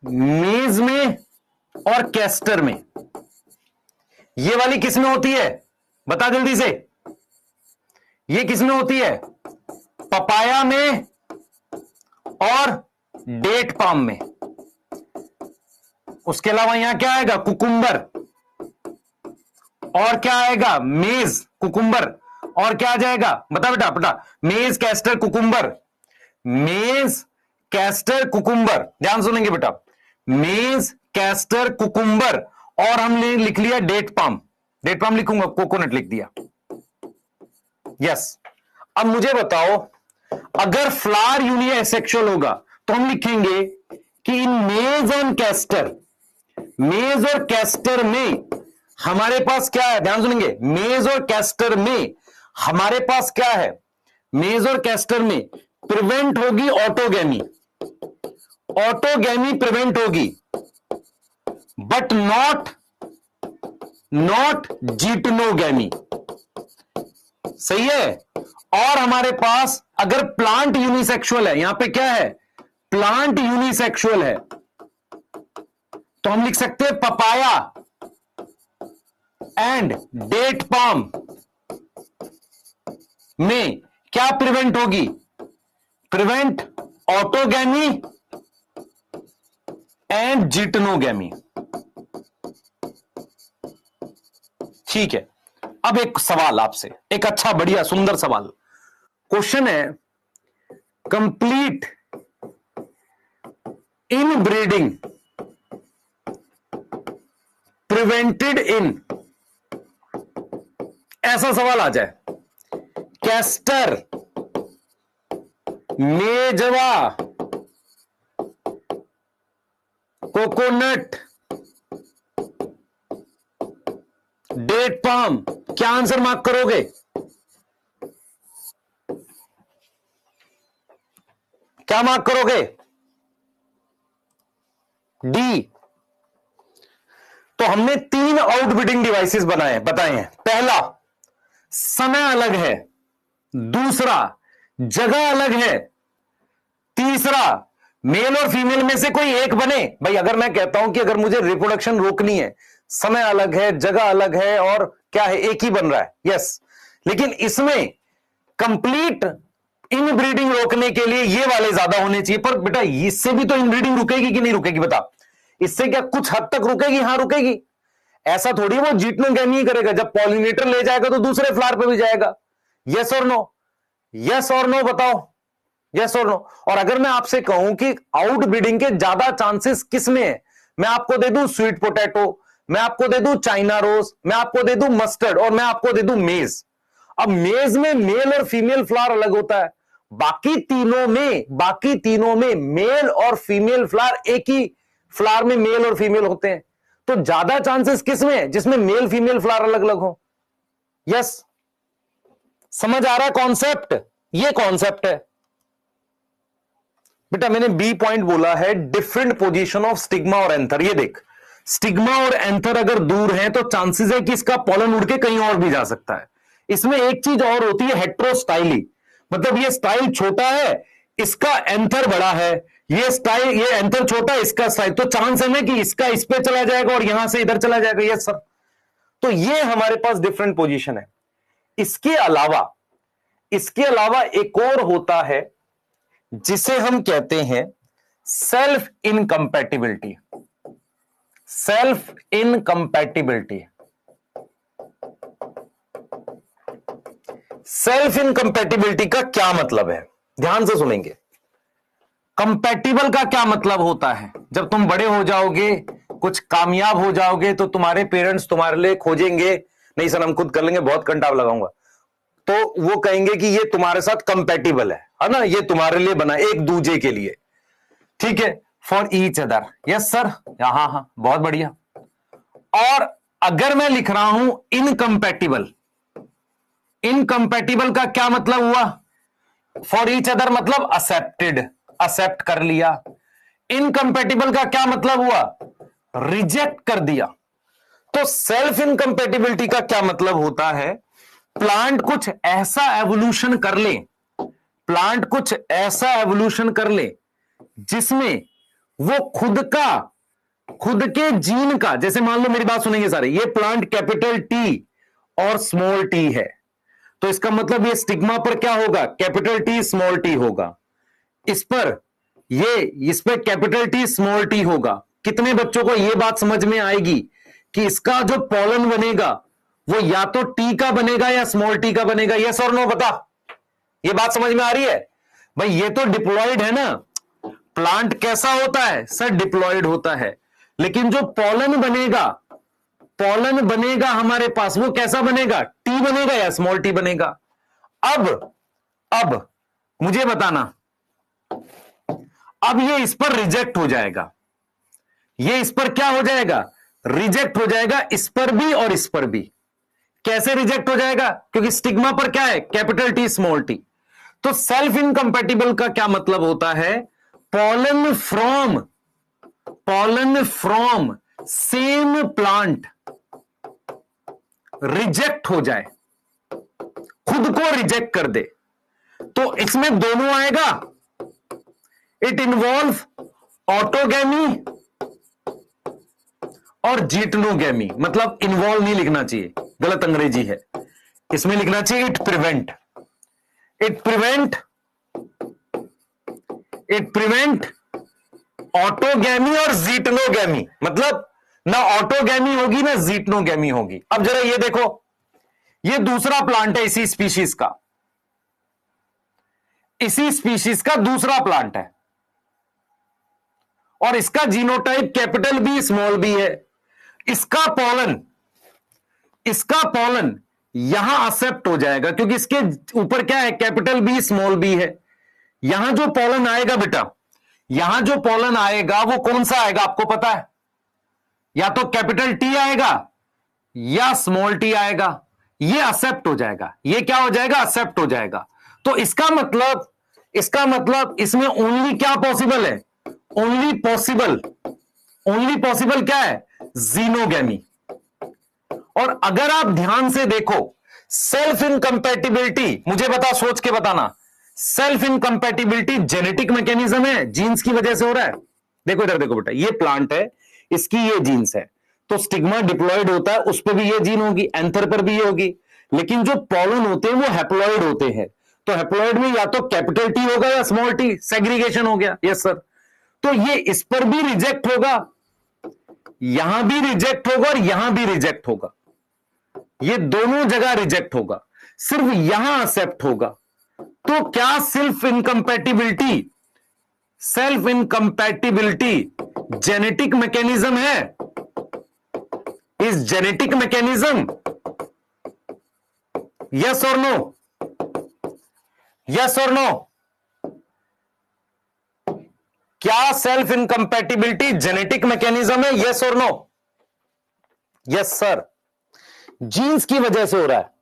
मेज में और कैस्टर में। ये वाली किसमें होती है? बता जल्दी से। ये किसमें होती है? पपाया में और डेट पाम में। उसके अलावा यहां क्या आएगा? कुकुम्बर। और क्या आएगा? मेज, कुकुम्बर। और क्या आ जाएगा? बता बेटा, बता। मेज, कैस्टर, कुकुम्बर। मेज, कैस्टर, कुकुम्बर। ध्यान सुनेंगे बेटा, मेज, कैस्टर, कुकुम्बर। और हमने लिख लिया डेट पाम। डेट पाम लिखूंगा, कोकोनट लिख दिया। यस। अब मुझे बताओ, अगर फ्लावर यूनिसेक्सुअल होगा तो हम लिखेंगे कि इन मेज एंड कैस्टर, मेज और कैस्टर में हमारे पास क्या है? ध्यान सुनेंगे, मेज और कैस्टर में हमारे पास क्या है? मेज और कैस्टर में प्रिवेंट होगी ऑटोगैमी। ऑटोगैमी प्रिवेंट होगी, बट नॉट जीटनोगैमी। सही है। और हमारे पास अगर प्लांट यूनिसेक्सुअल है, यहां पे क्या है? प्लांट यूनिसेक्सुअल है, तो हम लिख सकते हैं पपाया एंड डेट पाम में क्या प्रिवेंट होगी? Prevent autogamy and geitonogamy. ठीक है। अब एक सवाल आपसे, एक अच्छा बढ़िया सुंदर सवाल। क्वेश्चन है, कंप्लीट इनब्रीडिंग प्रिवेंटेड इन, ऐसा सवाल आ जाए, कैस्टर, मेजवा, कोकोनट, डेट पाम, क्या आंसर मार्क करोगे? क्या मार्क करोगे? डी। तो हमने 3 आउटबिडिंग डिवाइसेस बताए हैं। पहला, समय अलग है। दूसरा, जगह अलग है। तीसरा, मेल और फीमेल में से कोई एक बने। भाई अगर मैं कहता हूं कि अगर मुझे रिप्रोडक्शन रोकनी है, समय अलग है, जगह अलग है, और क्या है, एक ही बन रहा है, यस। लेकिन इसमें कंप्लीट इनब्रीडिंग रोकने के लिए ये वाले ज्यादा होने चाहिए। पर बेटा इससे भी तो इनब्रीडिंग रुकेगी कि नहीं रुकेगी? बता, इससे क्या कुछ हद तक रुकेगी? हां रुकेगी। ऐसा थोड़ी वो जीटनोगेमी करेगा, जब पॉलिनेटर ले जाएगा तो दूसरे फ्लावर पे भी जाएगा। यस और नो? यस और नो बताओ, यस और नो। और अगर मैं आपसे कहूं कि आउटब्रीडिंग के ज्यादा चांसेस किसमें है, मैं आपको दे दूं स्वीट पोटैटो, मैं आपको दे दूं चाइना रोज, मैं आपको दे दूं मस्टर्ड, और मैं आपको दे दूं मेज। अब मेज में मेल और फीमेल फ्लावर अलग होता है। बाकी तीनों में मेल और फीमेल फ्लावर एक ही फ्लावर में मेल और फीमेल होते हैं। तो ज्यादा चांसेस किसमें है? जिसमें मेल फीमेल फ्लावर अलग अलग हो। यस, समझ आ रहा है कॉन्सेप्ट? ये कॉन्सेप्ट है बेटा। मैंने बी पॉइंट बोला है, डिफरेंट पोजीशन ऑफ स्टिग्मा और एंथर। ये देख, स्टिग्मा और एंथर अगर दूर हैं तो चांसेस है कि इसका पॉलन उड़ के कहीं और भी जा सकता है। इसमें एक चीज और होती है, हेट्रोस्टाइली, मतलब ये स्टाइल छोटा है, इसका एंथर बड़ा है, ये एंथर छोटा है, इसका स्टाइल, तो चांस है ना कि इसका इस पे चला जाएगा और यहां से इधर चला जाएगा। Yes sir. तो ये हमारे पास डिफरेंट पोजीशन है। इसके अलावा एक और होता है जिसे हम कहते हैं सेल्फ इनकंपैटिबिलिटी। सेल्फ इनकंपैटिबिलिटी, सेल्फ इनकंपैटिबिलिटी का क्या मतलब है? ध्यान से सुनेंगे। कंपैटिबल का क्या मतलब होता है? जब तुम बड़े हो जाओगे, कुछ कामयाब हो जाओगे, तो तुम्हारे पेरेंट्स तुम्हारे लिए खोजेंगे, नहीं सर हम खुद कर लेंगे, बहुत कंटाव लगाऊंगा, तो वो कहेंगे कि ये तुम्हारे साथ कंपैटिबल है ना, ये तुम्हारे लिए बना, एक दूजे के लिए, ठीक है, for each other. Yes sir, हाँ हाँ बहुत बढ़िया। और अगर मैं लिख रहा हूं इनकंपैटिबल, इनकंपैटिबल का क्या मतलब हुआ? फॉर ईच अदर मतलब एक्सेप्टेड, एक्सेप्ट कर लिया। इनकंपैटिबल का क्या मतलब हुआ? रिजेक्ट कर दिया। तो सेल्फ इनकंपैटिबिलिटी का क्या मतलब होता है? प्लांट कुछ ऐसा एवोल्यूशन कर ले, प्लांट कुछ ऐसा एवोल्यूशन कर ले जिसमें वो खुद के जीन का, जैसे मान लो, मेरी बात सुनेंगे सारे, ये प्लांट कैपिटल टी और स्मॉल टी है, तो इसका मतलब ये स्टिग्मा पर क्या होगा? कैपिटल टी स्मॉल टी होगा। इस पर कैपिटल टी स्मॉल टी होगा। कितने बच्चों को यह बात समझ में आएगी कि इसका जो पॉलन बनेगा वो या तो टी का बनेगा या स्मॉल टी का बनेगा? यस और नो बता, ये बात समझ में आ रही है? भाई ये तो डिप्लॉयड है ना। प्लांट कैसा होता है सर? डिप्लॉयड होता है। लेकिन जो पॉलन बनेगा हमारे पास, वो कैसा बनेगा? टी बनेगा या स्मॉल टी बनेगा? अब मुझे बताना, अब ये इस पर रिजेक्ट हो जाएगा, ये इस पर क्या हो जाएगा? रिजेक्ट हो जाएगा, इस पर भी और इस पर भी। कैसे रिजेक्ट हो जाएगा? क्योंकि स्टिग्मा पर क्या है? Capital T small T. तो सेल्फ इनकंपैटिबल का क्या मतलब होता है? Pollen from same plant reject हो जाए, खुद को रिजेक्ट कर दे, तो इसमें दोनों आएगा। इट इन्वॉल्व ऑटोगैमी और जीटनोगैमी, मतलब इन्वॉल्व नहीं लिखना चाहिए, गलत अंग्रेजी है, इसमें लिखना चाहिए इट प्रिवेंट ऑटोगैमी और जीटनोगैमी, मतलब ना ऑटोगैमी होगी ना जीटनोगैमी होगी। अब जरा ये देखो, ये दूसरा प्लांट है इसी स्पीशीज का दूसरा प्लांट है, और इसका genotype capital B small B है। इसका पॉलन यहां एक्सेप्ट हो जाएगा क्योंकि इसके ऊपर क्या है? कैपिटल बी स्मॉल बी है। यहां जो पॉलन आएगा बेटा, यहां जो पोलन आएगा वो कौन सा आएगा आपको पता है? या तो कैपिटल टी आएगा या स्मॉल टी आएगा। ये एक्सेप्ट हो जाएगा, ये क्या हो जाएगा? एक्सेप्ट हो जाएगा। तो इसका मतलब इसमें ओनली क्या पॉसिबल है? ओनली पॉसिबल क्या है? जीनोगैमी। और अगर आप ध्यान से देखो, सेल्फ इनकम्पैटिबिलिटी, मुझे बता, सोच के बताना, सेल्फ इनकम्पैटिबिलिटी जेनेटिक मैकेनिज्म है, जीन्स की वजह से हो रहा है। देखो इधर देखो बेटा, ये प्लांट है, इसकी ये जीन्स है, तो स्टिग्मा डिप्लॉयड होता है, उस पर भी ये जीन होगी, एंथर पर भी ये होगी। लेकिन जो पॉलन होते हैं वो हैप्लॉयड होते हैं, तो हैप्लॉयड में या तो कैपिटल टी होगा या स्मॉल टी, सेग्रीगेशन हो गया। Yes sir. तो ये इस पर भी रिजेक्ट होगा, यहां भी रिजेक्ट होगा और यहां भी रिजेक्ट होगा, ये दोनों जगह रिजेक्ट होगा, सिर्फ यहां एक्सेप्ट होगा। तो क्या सेल्फ इनकम्पैटिबिलिटी जेनेटिक मैकेनिज्म है? Is genetic mechanism? यस और नो? यस और नो? क्या सेल्फ इनकम्पैटिबिलिटी जेनेटिक मैकेनिज्म है? यस और नो? Yes sir. जीन्स की वजह से हो रहा है,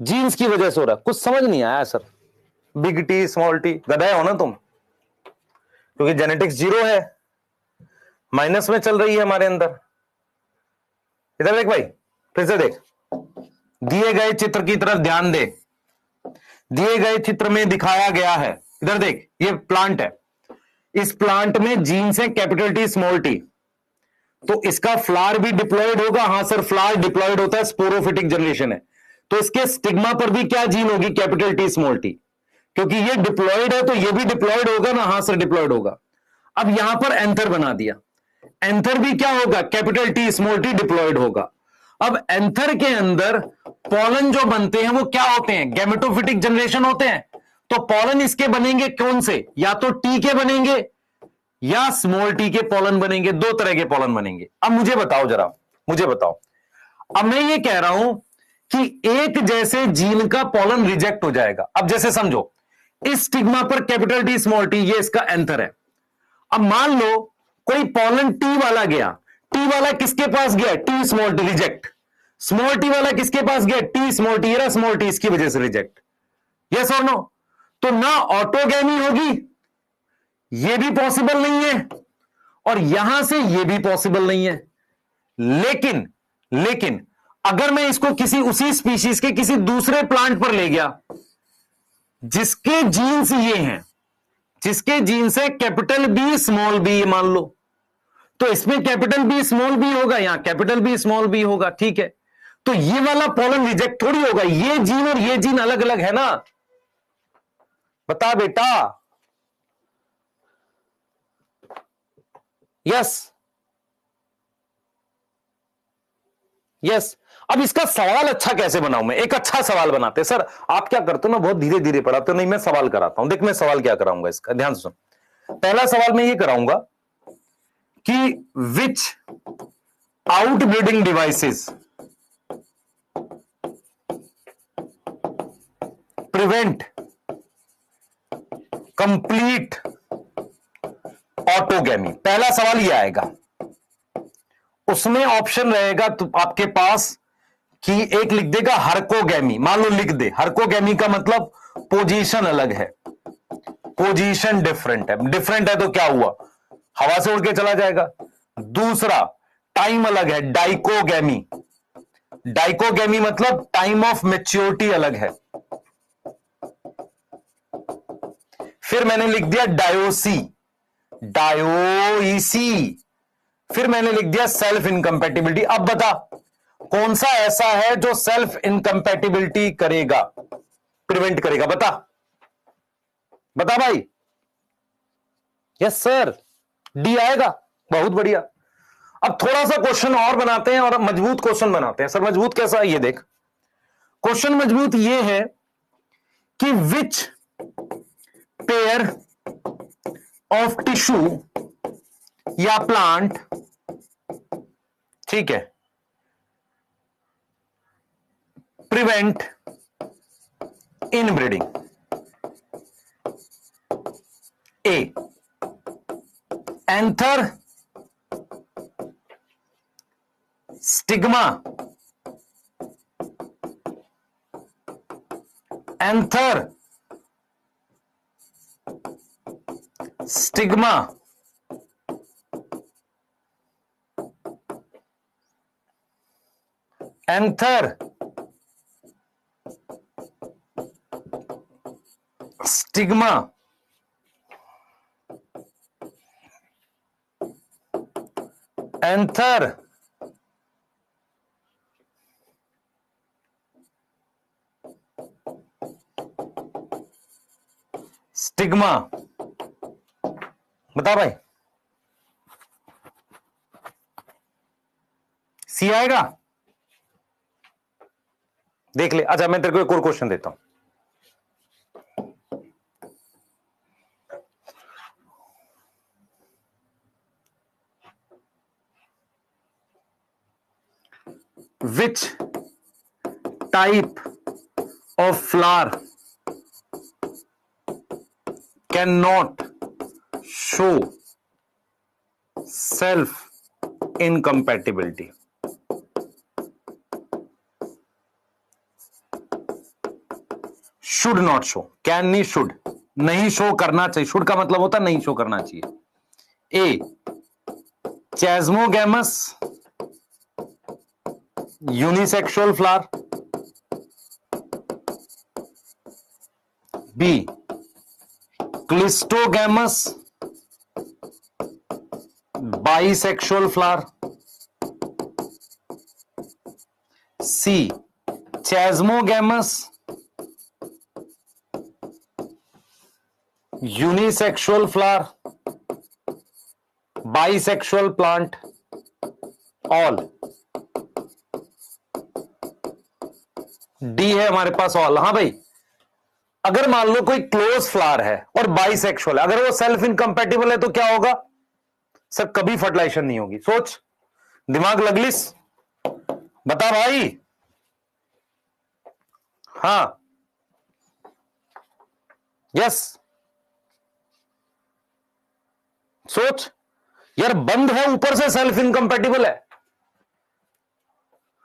जीन्स की वजह से हो रहा है। कुछ समझ नहीं आया sir. Big T small T, गधे हो ना तुम, क्योंकि जेनेटिक्स 0 है, माइनस में चल रही है हमारे अंदर। इधर देख भाई, फिर से देख, दिए गए चित्र की तरफ ध्यान दे। दिए गए चित्र में दिखाया गया है, इधर देख, ये प्लांट है, इस प्लांट में जीन्स है कैपिटल टी स्मॉल टी, तो इसका फ्लावर भी डिप्लॉयड होगा। हाँ सर, फ्लावर डिप्लॉयड होता है, स्पोरोफिटिक जनरेशन है, तो इसके स्टिग्मा पर भी क्या जीन होगी? कैपिटल टी स्मॉल टी, क्योंकि ये डिप्लॉयड है तो ये भी डिप्लॉयड होगा ना। हाँ सर, डिप्लॉयड होगा। अब यहां पर एंथर बना दिया, एंथर भी क्या होगा? Capital T small T diploid होगा। अब एंथर के अंदर पॉलन जो बनते हैं वो क्या होते हैं? गैमेटोफिटिक जनरेशन होते हैं, तो पॉलन इसके बनेंगे कौन से? या तो टी के बनेंगे या स्मॉल टी के पॉलन बनेंगे, दो तरह के पॉलन बनेंगे। अब मुझे बताओ जरा, मुझे बताओ, अब मैं ये कह रहा हूं कि एक जैसे जीन का पॉलन रिजेक्ट हो जाएगा। अब जैसे समझो, इस स्टिग्मा पर कैपिटल टी स्मॉल टी, ये इसका एंथर है। अब मान लो कोई पॉलन टी वाला गया, टी वाला किसके पास गया? T small T, reject. Small T वाला किसके पास गया? T small T, small T, इसकी वजह से रिजेक्ट। यस और नो? तो ना ऑटोगैमी होगी, ये भी पॉसिबल नहीं है, और यहां से ये भी पॉसिबल नहीं है। लेकिन अगर मैं इसको किसी उसी स्पीशीज के किसी दूसरे प्लांट पर ले गया जिसके जीन्स ये हैं, जिसके जीन्स है कैपिटल बी स्मॉल बी, मान लो, तो इसमें कैपिटल बी स्मॉल बी होगा, यहां कैपिटल बी स्मॉल बी होगा, ठीक है। तो ये वाला पॉलन रिजेक्ट थोड़ी होगा, ये जीन और ये जीन अलग अलग है ना। बता बेटा। Yes yes. अब इसका सवाल अच्छा कैसे बनाऊं मैं? एक अच्छा सवाल बनाते हैं। सर आप क्या करते हो ना, बहुत धीरे धीरे पढ़ाते हो। नहीं, मैं सवाल कराता हूं। देख मैं सवाल क्या कराऊंगा इसका, ध्यान से सुन। पहला सवाल मैं ये कराऊंगा कि which outbreeding devices prevent complete autogamy. पहला सवाल ये आएगा, उसमें ऑप्शन रहेगा तो आपके पास कि एक लिख देगा हरकोगैमी, मान लो लिख दे। हरकोगैमी का मतलब पोजीशन अलग है, पोजीशन डिफरेंट है। डिफरेंट है तो क्या हुआ? हवा से उड़ के चला जाएगा। दूसरा, टाइम अलग है, डाइकोगैमी। डाइकोगैमी मतलब टाइम ऑफ मैच्योरिटी अलग है। फिर मैंने लिख दिया डायोसी, डायोइसी। फिर मैंने लिख दिया सेल्फ इनकम्पैटिबिलिटी। अब बता कौन सा ऐसा है जो सेल्फ इनकम्पैटिबिलिटी करेगा, प्रिवेंट करेगा? बता बता भाई। यस सर, डी आएगा। बहुत बढ़िया। अब थोड़ा सा क्वेश्चन और बनाते हैं और मजबूत क्वेश्चन बनाते हैं। सर मजबूत कैसा है? ये देख, क्वेश्चन मजबूत ये है कि विच पेयर ऑफ टिश्यू या प्लांट, ठीक है, prevent inbreeding. A anther stigma, anther stigma, anther stigma, anther stigma. बता भाई, सी आएगा? देख ले। अच्छा, मैं तेरे को एक और क्वेश्चन देता हूं। Which type of flower cannot show self incompatibility? Should not show, can नहीं, should नहीं शो करना चाहिए। शुड का मतलब होता नहीं शो करना चाहिए। A chasmogamous unisexual flower, B cleistogamous bisexual flower, C chasmogamous unisexual flower bisexual plant, all. D है हमारे पास ऑल। हाँ भाई, अगर मान लो कोई क्लोज फ्लावर है और बाइसेक्सुअल है, अगर वो सेल्फ इनकम्पैटिबल है तो क्या होगा सर? कभी फर्टिलाइजेशन नहीं होगी। सोच, दिमाग लगलिस, बता भाई। हाँ, यस, सोच यार, बंद है ऊपर से सेल्फ इनकम्पैटिबल है।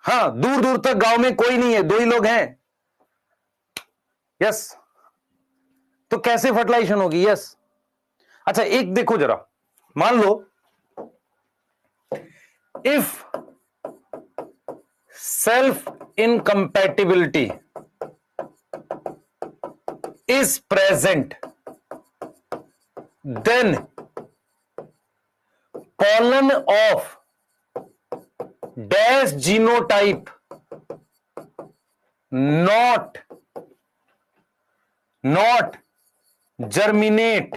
हाँ, दूर दूर तक गांव में कोई नहीं है, दो ही लोग हैं। यस, तो कैसे फर्टिलाइजेशन होगी? यस। अच्छा, एक देखो जरा, मान लो if self incompatibility is present, then pollen of dash genotype not germinate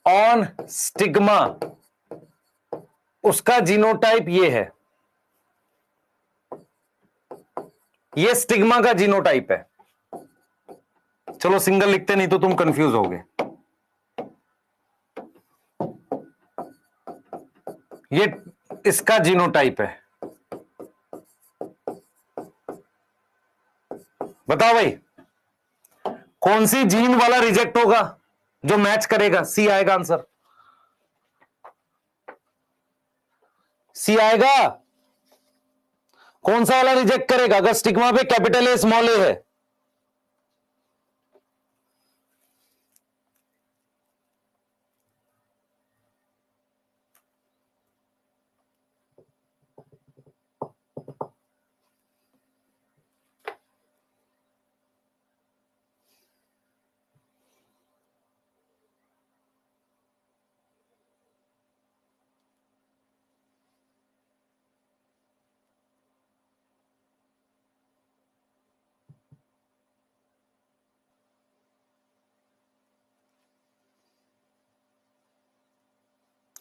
on stigma, उसका जीनोटाइप ये है, ये स्टिग्मा का जीनोटाइप है। चलो सिंगल लिखते, नहीं तो तुम कंफ्यूज होगे। ये इसका जीनोटाइप है। बताओ भाई, कौन सी जीन वाला रिजेक्ट होगा जो मैच करेगा? सी आएगा आंसर, सी आएगा। कौन सा वाला रिजेक्ट करेगा अगर स्टिग्मा पे कैपिटल ए स्मॉल ए है?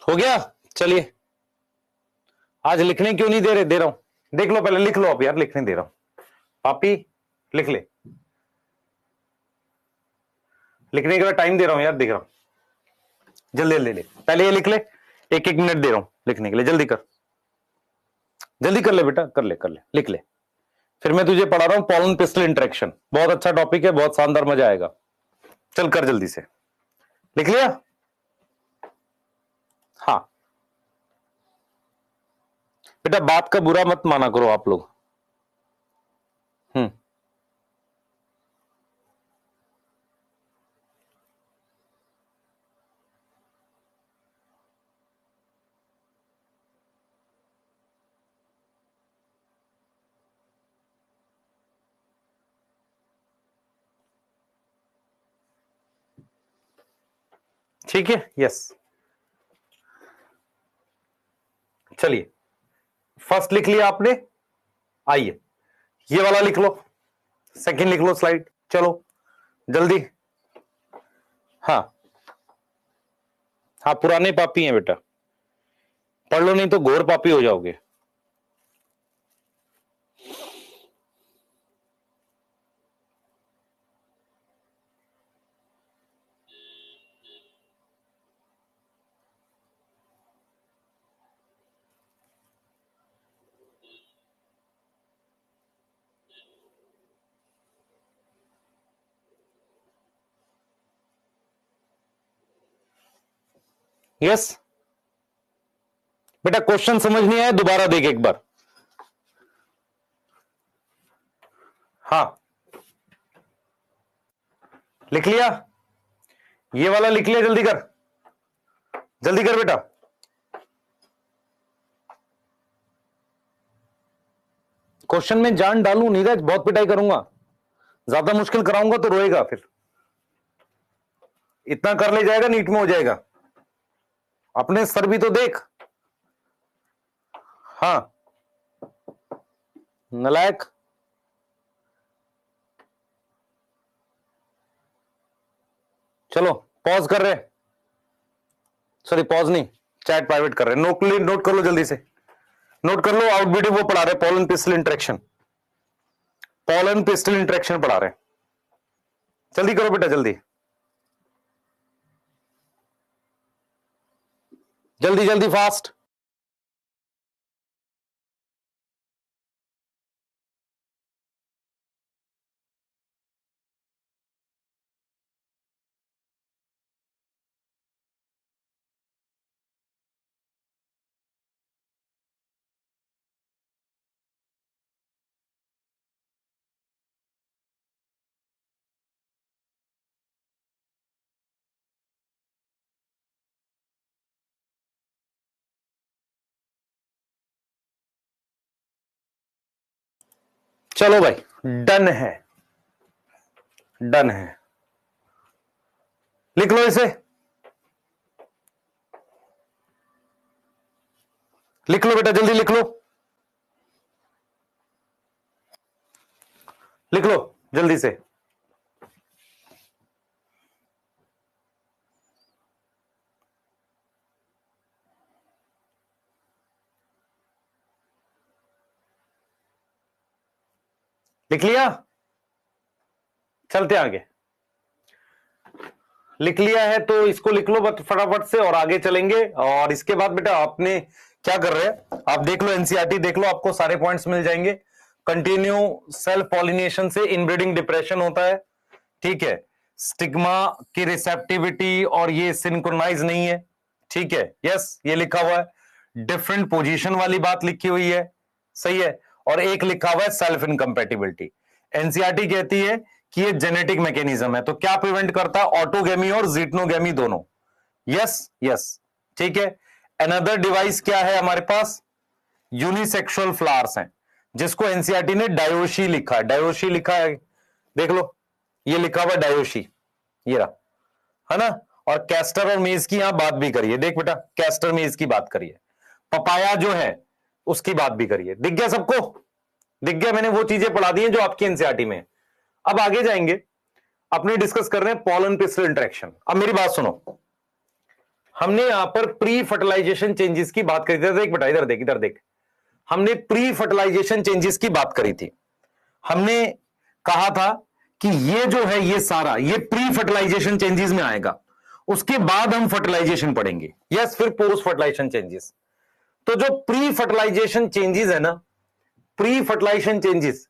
हो गया? चलिए, आज लिखने क्यों नहीं दे रहे? दे रहा हूं, देख लो पहले, लिख लो आप यार, लिखने दे रहा हूं। पापी लिख ले, लिखने के बाद टाइम दे रहा हूं यार, देख रहा हूं, जल्दी ले ले, पहले ये लिख ले, एक एक मिनट दे रहा हूं लिखने के लिए, जल्दी कर, जल्दी कर ले बेटा, कर ले कर ले, लिख ले। फिर मैं तुझे पढ़ा रहा हूं पॉलन पिस्टल इंटरेक्शन, बहुत अच्छा टॉपिक है, बहुत शानदार, मजा आएगा। चल कर जल्दी से। लिख लिया? हाँ बेटा, बात का बुरा मत माना करो आप लोग। ठीक है, यस। चलिए, फर्स्ट लिख लिया आपने, आइए ये वाला लिख लो, सेकंड लिख लो स्लाइड, चलो जल्दी। हाँ हाँ, पुराने पापी हैं बेटा, पढ़ लो नहीं तो घोर पापी हो जाओगे। यस बेटा, क्वेश्चन समझ नहीं आया दोबारा देख एक बार। हाँ लिख लिया, ये वाला लिख लिया, जल्दी कर, जल्दी कर बेटा। क्वेश्चन में जान डालू नीरज, बहुत पिटाई करूंगा, ज्यादा मुश्किल कराऊंगा तो रोएगा फिर। इतना कर ले जाएगा, नीट में हो जाएगा। अपने सर भी तो देख। हाँ नलायक, चलो पॉज कर रहे, सॉरी पॉज नहीं, चैट प्राइवेट कर रहे, नोट कर लो जल्दी से, नोट कर लो। आउटबीट वो पढ़ा रहे, pollen pistol interaction, pollen pistol interaction पढ़ा रहे, जल्दी करो बेटा, जल्दी जल्दी जल्दी, फास्ट। चलो भाई, डन है, डन है, लिख लो इसे, लिख लो बेटा, जल्दी लिख लो, लिख लो जल्दी से। लिख लिया? चलते आगे, लिख लिया है तो इसको लिख लो फटाफट से और आगे चलेंगे। और इसके बाद बेटा आपने क्या कर रहे हैं, आप देख लो एनसीईआरटी देख लो, आपको सारे पॉइंट्स मिल जाएंगे। कंटिन्यू सेल्फ पॉलिनेशन से इनब्रीडिंग डिप्रेशन होता है, ठीक है। स्टिग्मा की रिसेप्टिविटी और ये सिंक्रोनाइज नहीं है, ठीक है, यस ये लिखा हुआ है। डिफरेंट पोजीशन वाली बात लिखी हुई है, सही है। और एक लिखा हुआ है सेल्फ इनकम्पैटिबिलिटी। एनसीईआरटी कहती है कि ये जेनेटिक मैकेनिज्म है, तो क्या प्रिवेंट करता है, ऑटोगेमी और जीटनोगेमी दोनों, यस यस, ठीक है। अनदर डिवाइस क्या है हमारे पास, यूनिसेक्सुअल फ्लावर्स हैं, जिसको एनसीईआरटी ने डायोशी लिखा है, डायोशी लिखा है, देख लो ये लिखा हुआ डायोशी, ये रहा, है ना। और कैस्टर और मेज की यहां बात भी करिए, देख बेटा कैस्टर मेज की बात करिए, पपाया जो है उसकी बात भी करिए, दिख गया सबको, दिख गया, मैंने वो चीजें पढ़ा दी हैं जो आपकी एनसीईआरटी में। अब आगे जाएंगे, अपने डिस्कस कर रहे हैं पोलन पिस्टल इंटरेक्शन। अब मेरी बात सुनो, हमने यहां पर प्री फर्टिलाइजेशन चेंजेस की बात करी थी, देख बेटा इधर देख, इधर देख, हमने प्री फर्टिलाइजेशन चेंजेस की बात करी थी। हमने कहा था कि ये जो है ये सारा ये प्री फर्टिलाइजेशन चेंजेस में आएगा, उसके बाद हम फर्टिलाइजेशन पढ़ेंगे, यस, फिर पोस्ट फर्टिलाइजेशन चेंजेस। तो जो प्री फर्टिलाइजेशन चेंजेस है ना, प्री फर्टिलाइजेशन चेंजेस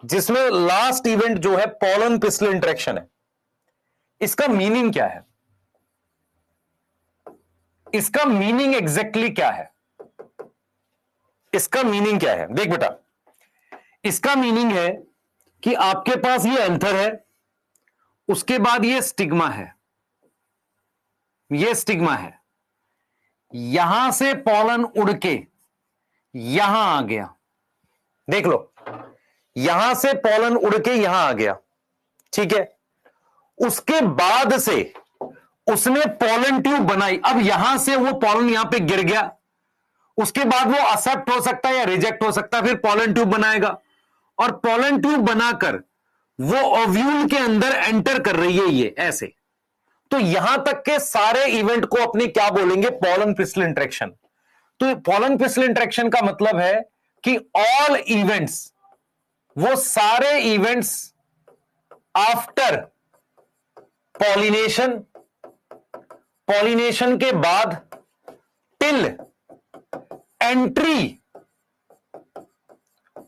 जिसमें लास्ट इवेंट जो है पोलन पिस्टल इंटरेक्शन है, इसका मीनिंग क्या है, इसका मीनिंग एग्जैक्टली क्या है? इसका मीनिंग क्या है? देख बेटा, इसका मीनिंग है कि आपके पास ये एंथर है, उसके बाद ये स्टिग्मा है, ये स्टिग्मा है, यहां से पॉलन उड़ के यहां आ गया। देख लो, यहां से पॉलन उड़ के यहां आ गया, ठीक है। उसके बाद से उसने पॉलन ट्यूब बनाई। अब यहां से वो पॉलन यहां पे गिर गया, उसके बाद वो एक्सेप्ट हो सकता है या रिजेक्ट हो सकता है, फिर पॉलन ट्यूब बनाएगा और पॉलन ट्यूब बनाकर वो ओव्यूल के अंदर एंटर कर रही है, ये ऐसे। तो यहां तक के सारे इवेंट को अपने क्या बोलेंगे? Pollen pistol interaction. तो पॉलन पिस्टल इंटरेक्शन का मतलब है कि ऑल इवेंट्स, वो सारे इवेंट्स आफ्टर पॉलिनेशन, पॉलिनेशन के बाद till entry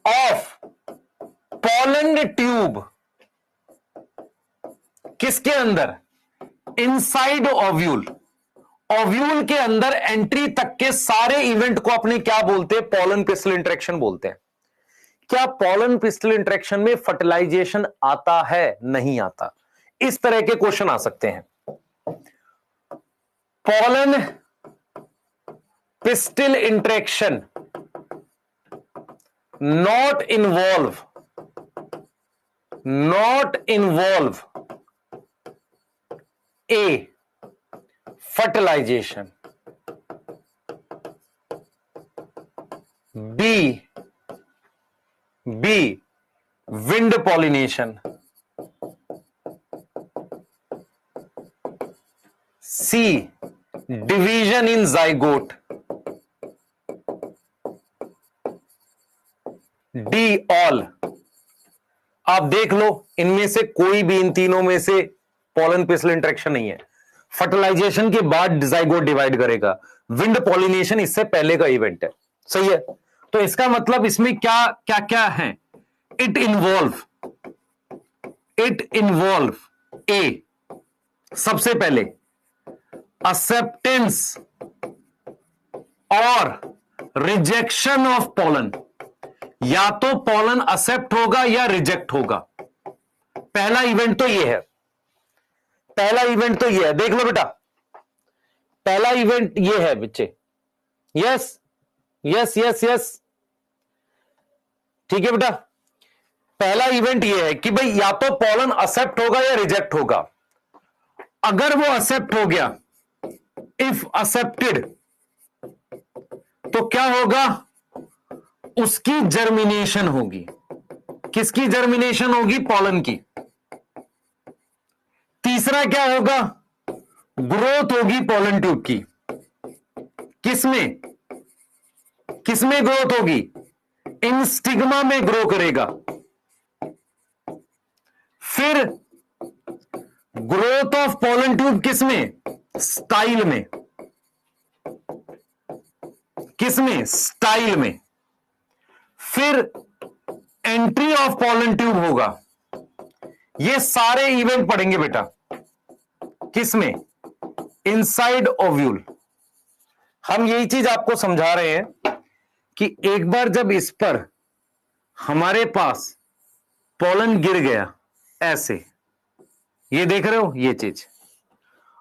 of pollen tube किसके अंदर? Inside ovule. ओव्यूल के अंदर एंट्री तक के सारे इवेंट को अपने क्या बोलते हैं? पॉलन पिस्टल इंटरेक्शन बोलते हैं। क्या पॉलन पिस्टल इंटरेक्शन में फर्टिलाइजेशन आता है? नहीं आता। इस तरह के क्वेश्चन आ सकते हैं। Pollen pistol interaction not involve a fertilization, b wind pollination, c division in zygote, D all. आप देख लो, इनमें से कोई भी, इन तीनों में से पॉलन पिस्टल इंटरेक्शन नहीं है। फर्टिलाइजेशन के बाद ज़ाइगोट डिवाइड करेगा, विंड पॉलिनेशन इससे पहले का इवेंट है, सही है। तो इसका मतलब इसमें क्या क्या क्या है? इट इन्वॉल्व ए, सबसे पहले एक्सेप्टेंस और रिजेक्शन ऑफ पॉलन। या तो पॉलन एक्सेप्ट होगा या रिजेक्ट होगा। पहला इवेंट तो ये है, पहला इवेंट तो ये है। देख लो बेटा, पहला इवेंट ये है बच्चे। यस यस यस यस, ठीक है बेटा। पहला इवेंट ये है कि भाई या तो पॉलन एक्सेप्ट होगा या रिजेक्ट होगा। अगर वो एक्सेप्ट हो गया, इफ एक्सेप्टेड, तो क्या होगा? उसकी जर्मिनेशन होगी। किसकी जर्मिनेशन होगी? पॉलन की। तीसरा क्या होगा? ग्रोथ होगी पॉलन ट्यूब की। किसमें? किसमें ग्रोथ होगी? इन स्टिग्मा में ग्रो करेगा। फिर ग्रोथ ऑफ पॉलन ट्यूब किसमें? स्टाइल में। किसमें? स्टाइल में। फिर एंट्री ऑफ पॉलन ट्यूब होगा। ये सारे इवेंट पढ़ेंगे बेटा किसमें? Inside ovule. हम यही चीज आपको समझा रहे हैं कि एक बार जब इस पर हमारे पास पॉलन गिर गया ऐसे, ये देख रहे हो, ये चीज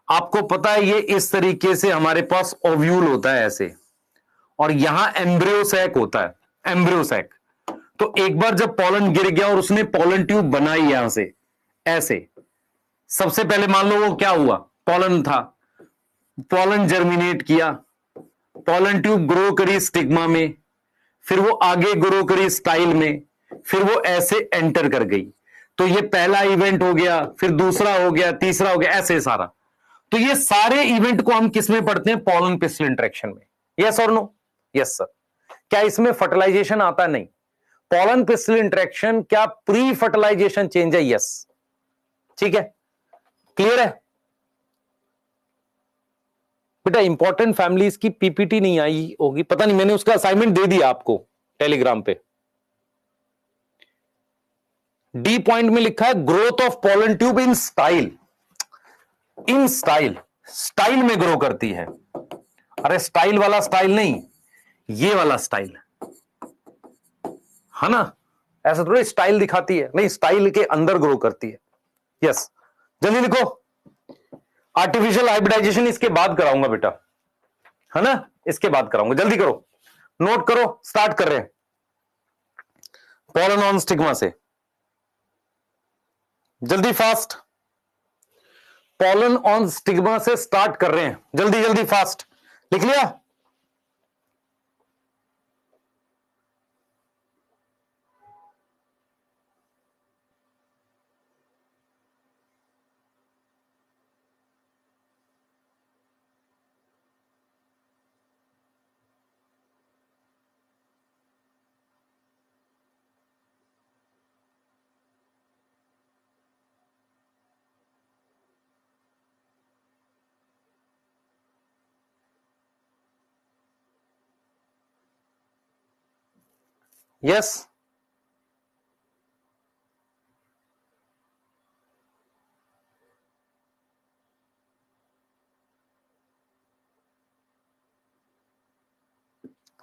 आपको पता है, ये इस तरीके से हमारे पास ओव्यूल होता है ऐसे, और यहां एम्ब्रियो सैक होता है, एम्ब्रियो सैक। तो एक बार जब पॉलन गिर गया और उसने पॉलन ट्यूब बनाई यहां से ऐसे, सबसे पहले मान लो वो क्या हुआ? पॉलन था, पॉलन जर्मिनेट किया, पॉलन ट्यूब ग्रो करी स्टिग्मा में, फिर वो आगे ग्रो करी स्टाइल में, फिर वो ऐसे एंटर कर गई। तो ये पहला इवेंट हो गया, फिर दूसरा हो गया, तीसरा हो गया, ऐसे सारा। तो ये सारे इवेंट को हम किस में पढ़ते हैं? पॉलन पिस्टल इंटरेक्शन में। यस और नो? Yes sir. क्या इसमें फर्टिलाइजेशन आता? नहीं। पॉलन पिस्टल इंटरेक्शन क्या प्री फर्टिलाइजेशन चेंज है? यस। ठीक है, क्लियर है बेटा। इंपॉर्टेंट फैमिलीज की पीपीटी नहीं आई होगी, पता नहीं, मैंने उसका असाइनमेंट दे दिया आपको टेलीग्राम पे। डी पॉइंट में लिखा है growth of pollen tube in style. In style, style में ग्रो करती है। अरे स्टाइल वाला स्टाइल नहीं, ये वाला स्टाइल है ना, ऐसा थोड़ी स्टाइल दिखाती है, नहीं स्टाइल के अंदर ग्रो करती है। यस, जल्दी लिखो। आर्टिफिशियल हाइब्रिडाइजेशन इसके बाद कराऊंगा बेटा, है ना, इसके बाद कराऊंगा, जल्दी करो, नोट करो, स्टार्ट कर रहे हैं पॉलन ऑन स्टिग्मा से, जल्दी फास्ट, पॉलन ऑन स्टिग्मा से स्टार्ट कर रहे हैं, जल्दी जल्दी फास्ट, लिख लिया? यस,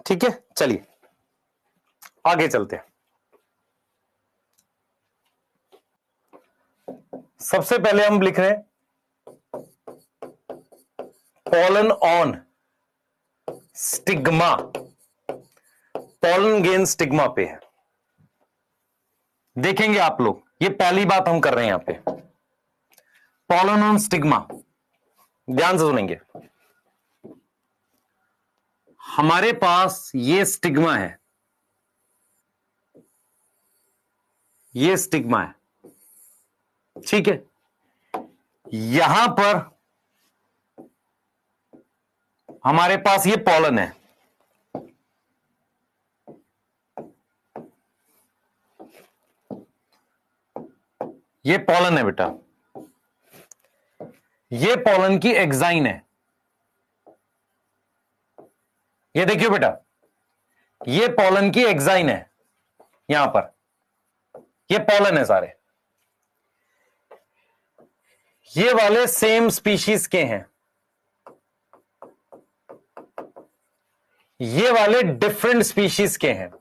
ठीक है, चलिए आगे चलते हैं। सबसे पहले हम लिख रहे हैं pollen on stigma, pollen gain stigma पे है, देखेंगे आप लोग, ये पहली बात हम कर रहे हैं यहां पे, पॉलन ऑन स्टिग्मा, ध्यान से सुनेंगे। हमारे पास ये स्टिग्मा है, ये स्टिग्मा है, ठीक है, यहां पर हमारे पास ये पॉलन है, ये पॉलन है बेटा, ये पॉलन की एक्साइन है, ये देखिए बेटा, ये पॉलन की एक्साइन है, यहां पर ये पॉलन है सारे, ये वाले सेम स्पीशीज के हैं, ये वाले डिफरेंट स्पीशीज के हैं,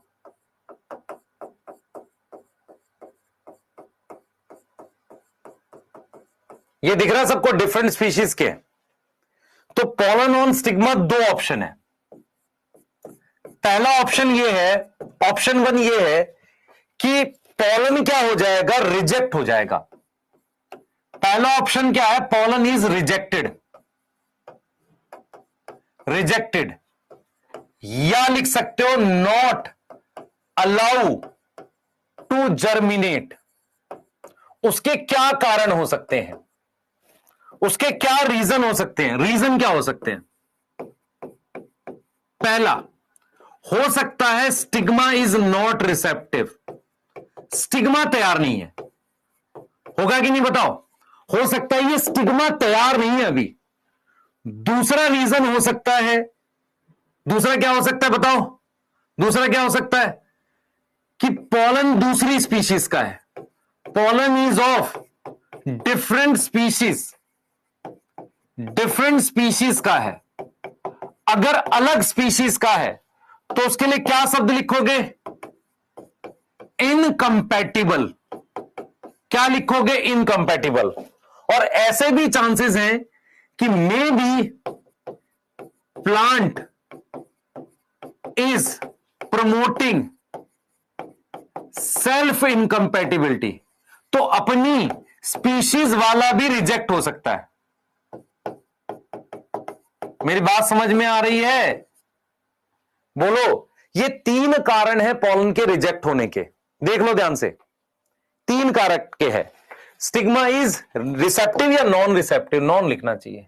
ये दिख रहा है सबको, डिफरेंट स्पीशीज के। तो पॉलन ऑन स्टिग्मा दो ऑप्शन है, पहला ऑप्शन ये है, ऑप्शन वन ये है कि पॉलन क्या हो जाएगा, रिजेक्ट हो जाएगा। पहला ऑप्शन क्या है, पॉलन इज रिजेक्टेड, रिजेक्टेड, या लिख सकते हो नॉट अलाउ टू जर्मिनेट। उसके क्या कारण हो सकते हैं, उसके क्या रीजन हो सकते हैं, रीजन क्या हो सकते हैं? पहला हो सकता है stigma is not receptive, stigma तैयार नहीं है, होगा कि नहीं बताओ? हो सकता है ये स्टिग्मा तैयार नहीं है अभी। दूसरा रीजन हो सकता है, दूसरा क्या हो सकता है बताओ? दूसरा क्या हो सकता है कि पॉलन दूसरी स्पीशीज का है, pollen is of different species, different species का है। अगर अलग स्पीशीज का है तो उसके लिए क्या शब्द लिखोगे? इनकंपैटिबल। क्या लिखोगे? इनकंपैटिबल। और ऐसे भी चांसेस हैं कि may be plant is promoting self incompatibility, तो अपनी स्पीशीज वाला भी रिजेक्ट हो सकता है। मेरी बात समझ में आ रही है? बोलो। ये तीन कारण है पॉलन के रिजेक्ट होने के, देख लो ध्यान से, तीन कारक के है। स्टिग्मा इज रिसेप्टिव या नॉन रिसेप्टिव, नॉन लिखना चाहिए,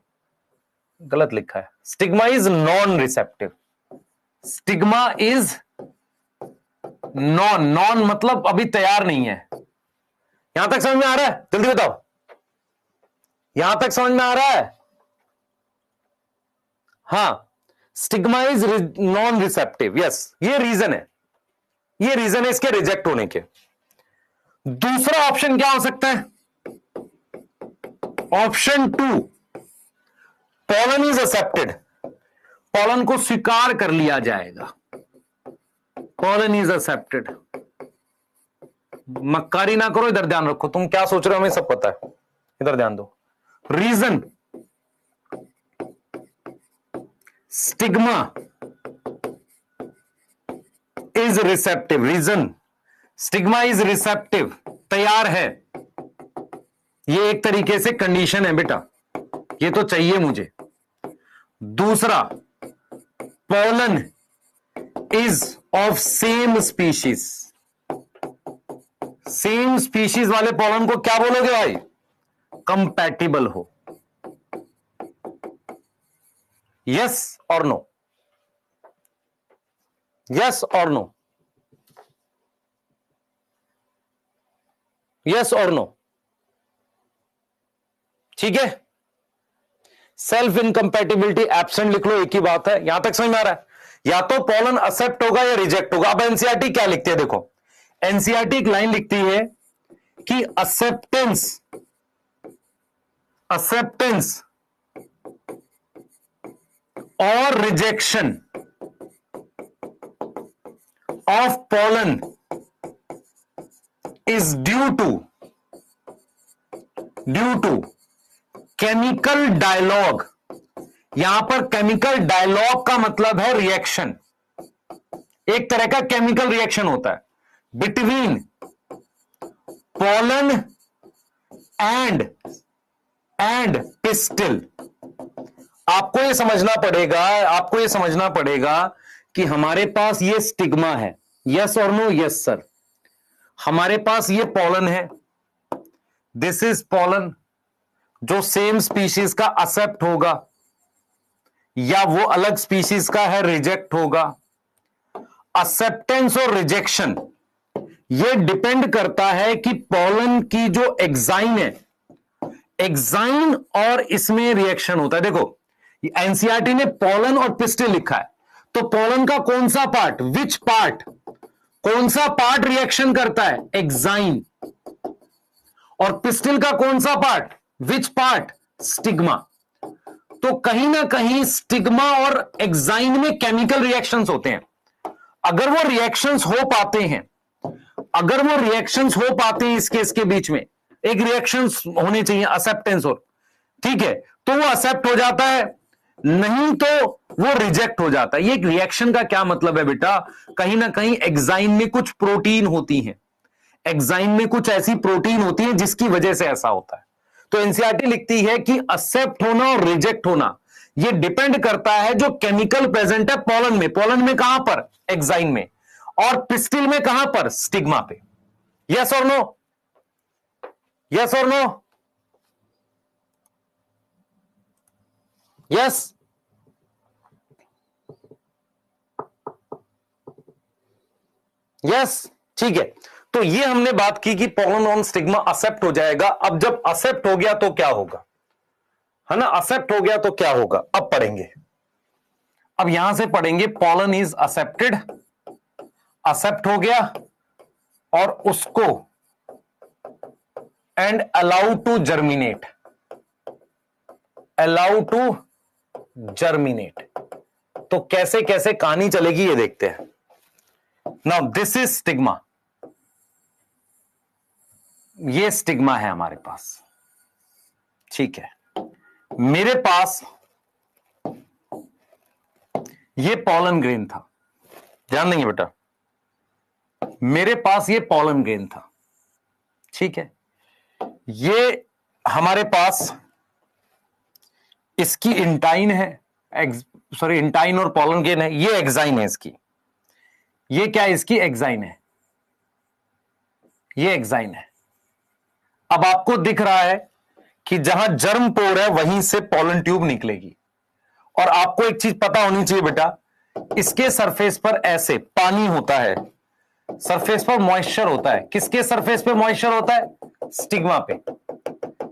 गलत लिखा है। Stigma is non receptive, stigma is non, non मतलब अभी तैयार नहीं है। यहां तक समझ में आ रहा है? जल्दी बताओ, यहां तक समझ में आ रहा है? हां, stigma is non receptive, yes, ये रीजन है, ये रीजन है इसके रिजेक्ट होने के। दूसरा ऑप्शन क्या हो सकता है? Option two, pollen is accepted, pollen को स्वीकार कर लिया जाएगा, पॉलन इज एक्सेप्टेड। मक्कारी ना करो, इधर ध्यान रखो, तुम क्या सोच रहे हो हमें सब पता है, इधर ध्यान दो। Reason, stigma is receptive, reason stigma is receptive, तैयार है। ये एक तरीके से कंडीशन है बेटा, ये तो चाहिए मुझे। दूसरा, pollen is of same species, same species वाले पॉलन को क्या बोलोगे भाई, कंपैटिबल हो। यस और नो, यस और नो, यस और नो, ठीक है। सेल्फ इनकम्पैटिबिलिटी एब्सेंट लिख लो, एक ही बात है। यहां तक समझ में आ रहा है? या तो पॉलन एक्सेप्ट होगा या रिजेक्ट होगा। अब एनसीईआरटी क्या लिखते हैं देखो, एनसीईआरटी एक लाइन लिखती है कि एक्सेप्टेंस, एक्सेप्टेंस और rejection of pollen is due to chemical dialogue. यहां पर केमिकल डायलॉग का मतलब है रिएक्शन, एक तरह का केमिकल रिएक्शन होता है बिटवीन पॉलन एंड पिस्टिल। आपको यह समझना पड़ेगा, आपको यह समझना पड़ेगा कि हमारे पास ये स्टिग्मा है, यस और नो, यस सर। हमारे पास ये पॉलन है, दिस इज पॉलन, जो सेम स्पीशीज का एक्सेप्ट होगा या वो अलग स्पीशीज का है रिजेक्ट होगा। एक्सेप्टेंस और रिजेक्शन ये डिपेंड करता है कि पॉलन की जो एक्साइन है, एक्साइन और इसमें रिएक्शन होता है। देखो एनसीईआरटी ने पॉलन और पिस्टिल लिखा है, तो पॉलन का कौन सा पार्ट, विच पार्ट, कौन सा पार्ट रिएक्शन करता है, एक्साइन। और पिस्टिल का कौन सा पार्ट, विच पार्ट, स्टिग्मा। तो कहीं ना कहीं स्टिग्मा और एक्साइन में केमिकल रिएक्शंस होते हैं। अगर वो रिएक्शंस हो पाते हैं, अगर वो रिएक्शंस हो पाते हैं इसके बीच में एक रिएक्शंस होने चाहिए, एक्सेप्टेंस और, ठीक है, तो वो एक्सेप्ट हो जाता है, नहीं तो वो रिजेक्ट हो जाता है। ये रिएक्शन का क्या मतलब है बेटा, कहीं ना कहीं एक्साइन में कुछ प्रोटीन होती है, एक्साइन में कुछ ऐसी प्रोटीन होती है जिसकी वजह से ऐसा होता है। तो एनसीईआरटी लिखती है कि एक्सेप्ट होना और रिजेक्ट होना ये डिपेंड करता है जो केमिकल प्रेजेंट है पॉलन में। पॉलन में कहां पर, एक्साइन में, और पिस्टिल में कहां पर, स्टिग्मा पे। यस और नो, यस और नो, यस, यस, ठीक है। तो ये हमने बात की कि पॉलन ऑन स्टिग्मा एक्सेप्ट हो जाएगा। अब जब एक्सेप्ट हो गया तो क्या होगा, है ना, एक्सेप्ट हो गया तो क्या होगा, अब पढ़ेंगे। अब यहां से पढ़ेंगे पॉलन इज एक्सेप्टेड, एक्सेप्ट हो गया और उसको and allow to germinate, allow to germinate. तो कैसे कैसे कहानी चलेगी ये देखते हैं। नाउ दिस इज स्टिग्मा, ये स्टिग्मा है हमारे पास, ठीक है। मेरे पास ये पॉलन ग्रेन था, ध्यान देंगे बेटा, मेरे पास ये पॉलन ग्रेन था, ठीक है। ये हमारे पास इसकी इंटाइन है, सॉरी इंटाइन और पॉलन ग्रेन है, ये एक्साइन है इसकी, ये क्या है, इसकी एक्साइन है, ये एक्साइन है। अब आपको दिख रहा है कि जहां जर्म पोर है वहीं से पॉलन ट्यूब निकलेगी। और आपको एक चीज पता होनी चाहिए बेटा, इसके सरफेस पर ऐसे पानी होता है, सरफेस पर मॉइस्चर होता है। किसके सरफेस पे मॉइस्चर होता है, स्टिग्मा पे,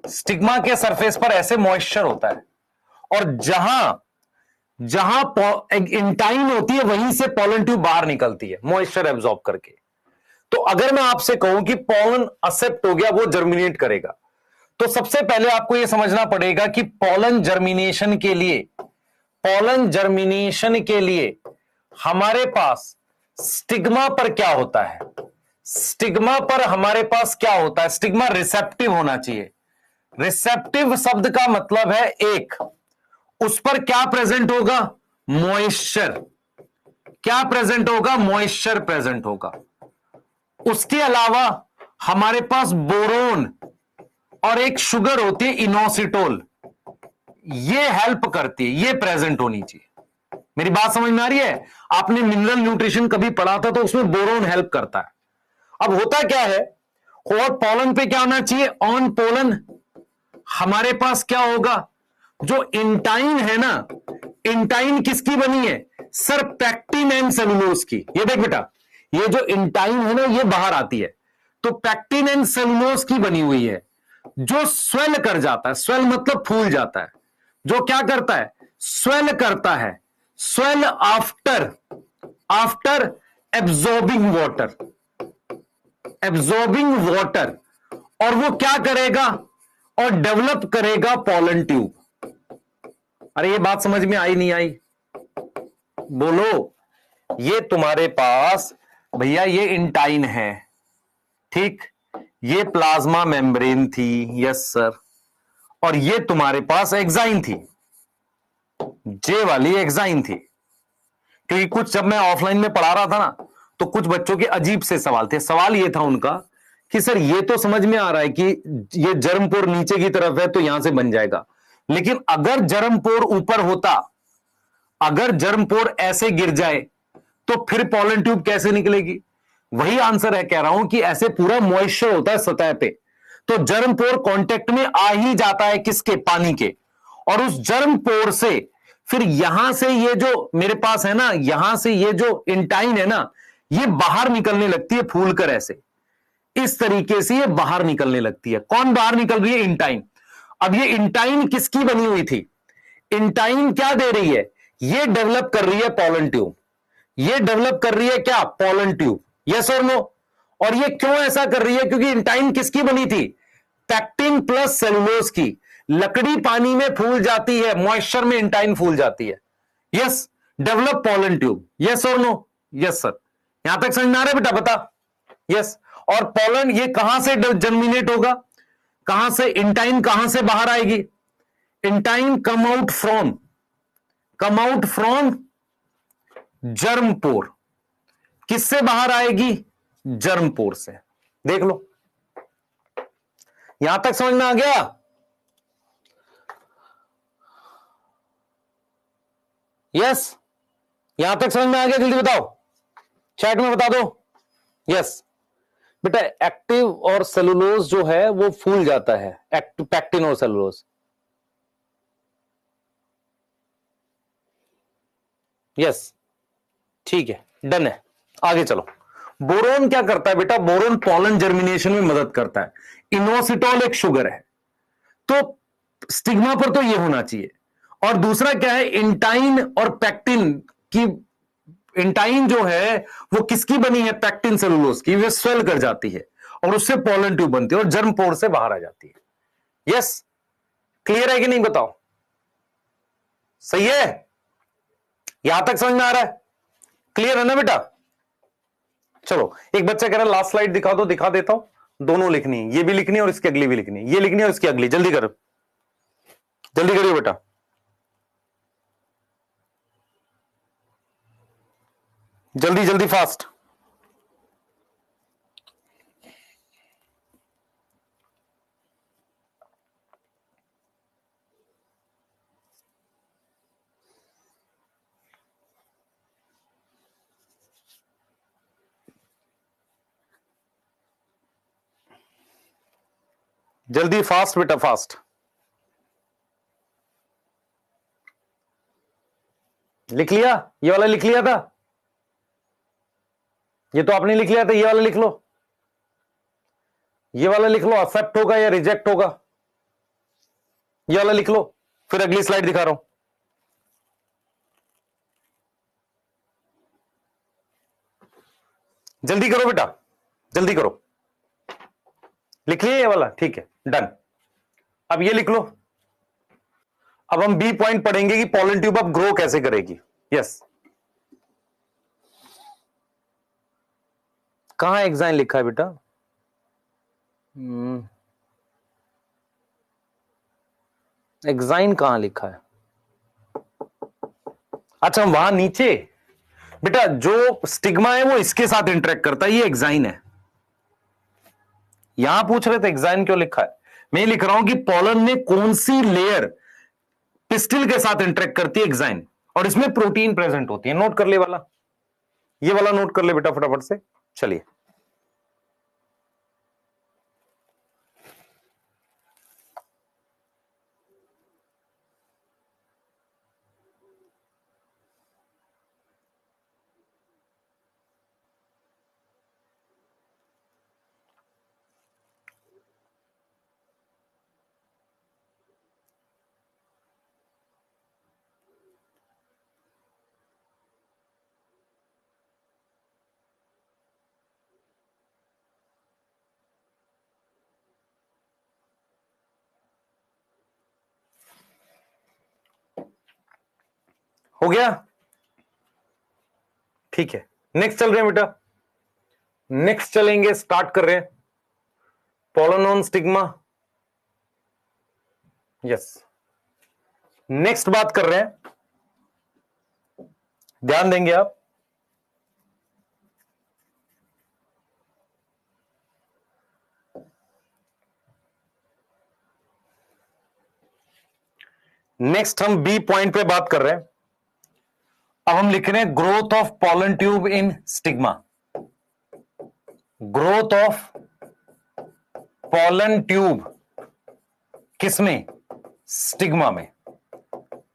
स्टिग्मा के सरफेस पर ऐसे मॉइस्चर होता है। और जहां इंटाइन होती है वहीं से पॉलन ट्यूब बाहर निकलती है मॉइस्चर एब्जॉर्ब करके। तो अगर मैं आपसे कहूं कि पॉलन एक्सेप्ट हो गया, वो जर्मिनेट करेगा, तो सबसे पहले आपको यह समझना पड़ेगा कि पॉलन जर्मिनेशन के लिए पॉलन जर्मिनेशन के लिए हमारे पास स्टिग्मा पर क्या होता है? स्टिग्मा पर हमारे पास क्या होता है? स्टिग्मा रिसेप्टिव होना चाहिए। रिसेप्टिव शब्द का मतलब है एक, उस पर क्या प्रेजेंट होगा? मॉइस्चर। क्या प्रेजेंट होगा? मॉइस्चर प्रेजेंट होगा। उसके अलावा हमारे पास बोरोन और एक शुगर होती है इनोसिटोल, ये हेल्प करती है, ये प्रेजेंट होनी चाहिए। मेरी बात समझ में आ रही है? आपने मिनरल न्यूट्रिशन कभी पढ़ा था तो उसमें बोरोन हेल्प करता है। अब होता क्या है, और पोलन पे क्या होना चाहिए? ऑन पोलन हमारे पास क्या होगा? जो इंटाइन है ना, इंटाइन किसकी बनी है? सर पैक्टिन एंड सेलुलोज की। ये देख बेटा, ये जो इंटाइन है ना, ये बाहर आती है, तो पैक्टिन एंड सेलुलोज की बनी हुई है, जो स्वेल कर जाता है। स्वेल मतलब फूल जाता है। जो क्या करता है? स्वेल करता है। Swell after absorbing water, absorbing water, और वो क्या करेगा? और डेवलप करेगा पोलन ट्यूब। अरे ये बात समझ में आई नहीं आई? बोलो। ये तुम्हारे पास भैया ये इंटाइन है, ठीक, ये प्लाज्मा मेम्ब्रेन थी, यस सर, और ये तुम्हारे पास एक्साइन थी, जे वाली एक्साइन थी। क्योंकि कुछ जब मैं ऑफलाइन में पढ़ा रहा था ना, तो कुछ बच्चों के अजीब से सवाल थे। सवाल ये था उनका कि सर ये तो समझ में आ रहा है कि ये जर्म पोर नीचे की तरफ है तो यहां से बन जाएगा, लेकिन अगर जर्म पोर ऊपर होता, अगर जर्म पोर ऐसे गिर जाए तो फिर पोलन ट्यूब कैसे निकलेगी? वही आंसर है, कह रहा हूं कि ऐसे पूरा मॉइस्चर होता है सतह पे, तो जर्म पोर कांटेक्ट में आ ही जाता है किसके? पानी के। और उस जर्म पोर से फिर यहां से ये जो मेरे पास है ना, यहां से ये जो इंटाइन है ना, ये बाहर निकलने लगती है फूलकर ऐसे, इस तरीके से ये बाहर निकलने लगती है। कौन बाहर निकल रही है? इंटाइन। अब ये इंटाइन किसकी बनी हुई थी? इंटाइन क्या दे रही है? ये डेवलप कर रही है पोलन ट्यूब। ये डेवलप कर रही है क्या? Pollen tube. यस और नो? और ये क्यों ऐसा कर रही है? क्योंकि इंटाइन किसकी बनी थी? पैक्टिन प्लस सेलुलोज की। लकड़ी पानी में फूल जाती है, मॉइस्चर में इंटाइन फूल जाती है। Yes, develop pollen tube. Yes और नो? Yes sir. यहां तक समझ में आ रहा है बेटा? बता। यस। और पोलन ये कहां से जर्मिनेट होगा? कहां से? इंटाइन कहां से बाहर आएगी? Intine come out from germ pore. किससे बाहर आएगी? जर्म पोर से। देख लो, यहां तक समझ में आ गया? यस, यहां तक समझ में आ गया? जल्दी बताओ, चैट में बता दो। यस बेटा, एक्टिव और सेलुलोज जो है वो फूल जाता है, पैक्टिन और सेलुलोज। यस, ठीक है, डन है। आगे चलो। बोरोन क्या करता है बेटा? बोरोन पोलन जर्मिनेशन में मदद करता है। इनोसिटोल एक शुगर है, तो स्टिग्मा पर तो ये होना चाहिए। और दूसरा क्या है? इंटाइन और पैक्टिन की। इंटाइन जो है वो किसकी बनी है? पैक्टिन सेलुलोज की। वे स्वेल कर जाती है और उससे पोलन ट्यूब बनती है और जर्म पोर से बाहर आ जाती है। यस, क्लियर है कि नहीं? बताओ, सही है? यहां तक समझ में आ रहा है? क्लियर है ना बेटा? चलो, एक बच्चा कह रहा है लास्ट स्लाइड दिखा दो। दिखा देता हूं। दोनों लिखनी है, ये भी लिखनी है और इसकी अगली भी लिखनी है। ये लिखनी है और इसकी अगली। जल्दी करो, जल्दी करिए बेटा। जल्दी जल्दी, फास्ट। जल्दी, फास्ट बेटा, फास्ट। लिख लिया? ये वाला लिख लिया था? ये तो आपने लिख लिया था। ये वाला लिख लो, ये वाला लिख लो। एक्सेप्ट होगा या रिजेक्ट होगा? ये वाला लिख लो, फिर अगली स्लाइड दिखा रहा हूं। जल्दी करो बेटा, जल्दी करो। लिख लिया ये वाला? ठीक है, डन। अब ये लिख लो, अब हम बी पॉइंट पढ़ेंगे कि पॉलन ट्यूब अब ग्रो कैसे करेगी। यस, कहां एक्साइन लिखा है बेटा? एक्साइन कहां लिखा है? अच्छा, वहां नीचे बेटा जो स्टिग्मा है वो इसके साथ इंटरेक्ट करता है, ये एक्साइन है। यहां पूछ रहे थे एक्साइन क्यों लिखा है, मैं लिख रहा हूं कि पॉलन में कौन सी लेयर पिस्टिल के साथ इंटरेक्ट करती है, एक्साइन, और इसमें प्रोटीन प्रेजेंट होती है। नोट कर ले वाला, ये वाला नोट कर ले बेटा फटाफट से। चलिए, हो गया? ठीक है, नेक्स्ट चल रहे हैं बेटा, नेक्स्ट चलेंगे, स्टार्ट कर रहे हैं pollen on stigma. Yes, next बात कर रहे हैं, ध्यान देंगे आप। नेक्स्ट हम बी पॉइंट पे बात कर रहे हैं। अब हम लिख रहे हैं growth of pollen tube in stigma. Growth of pollen tube किसमें? स्टिग्मा में।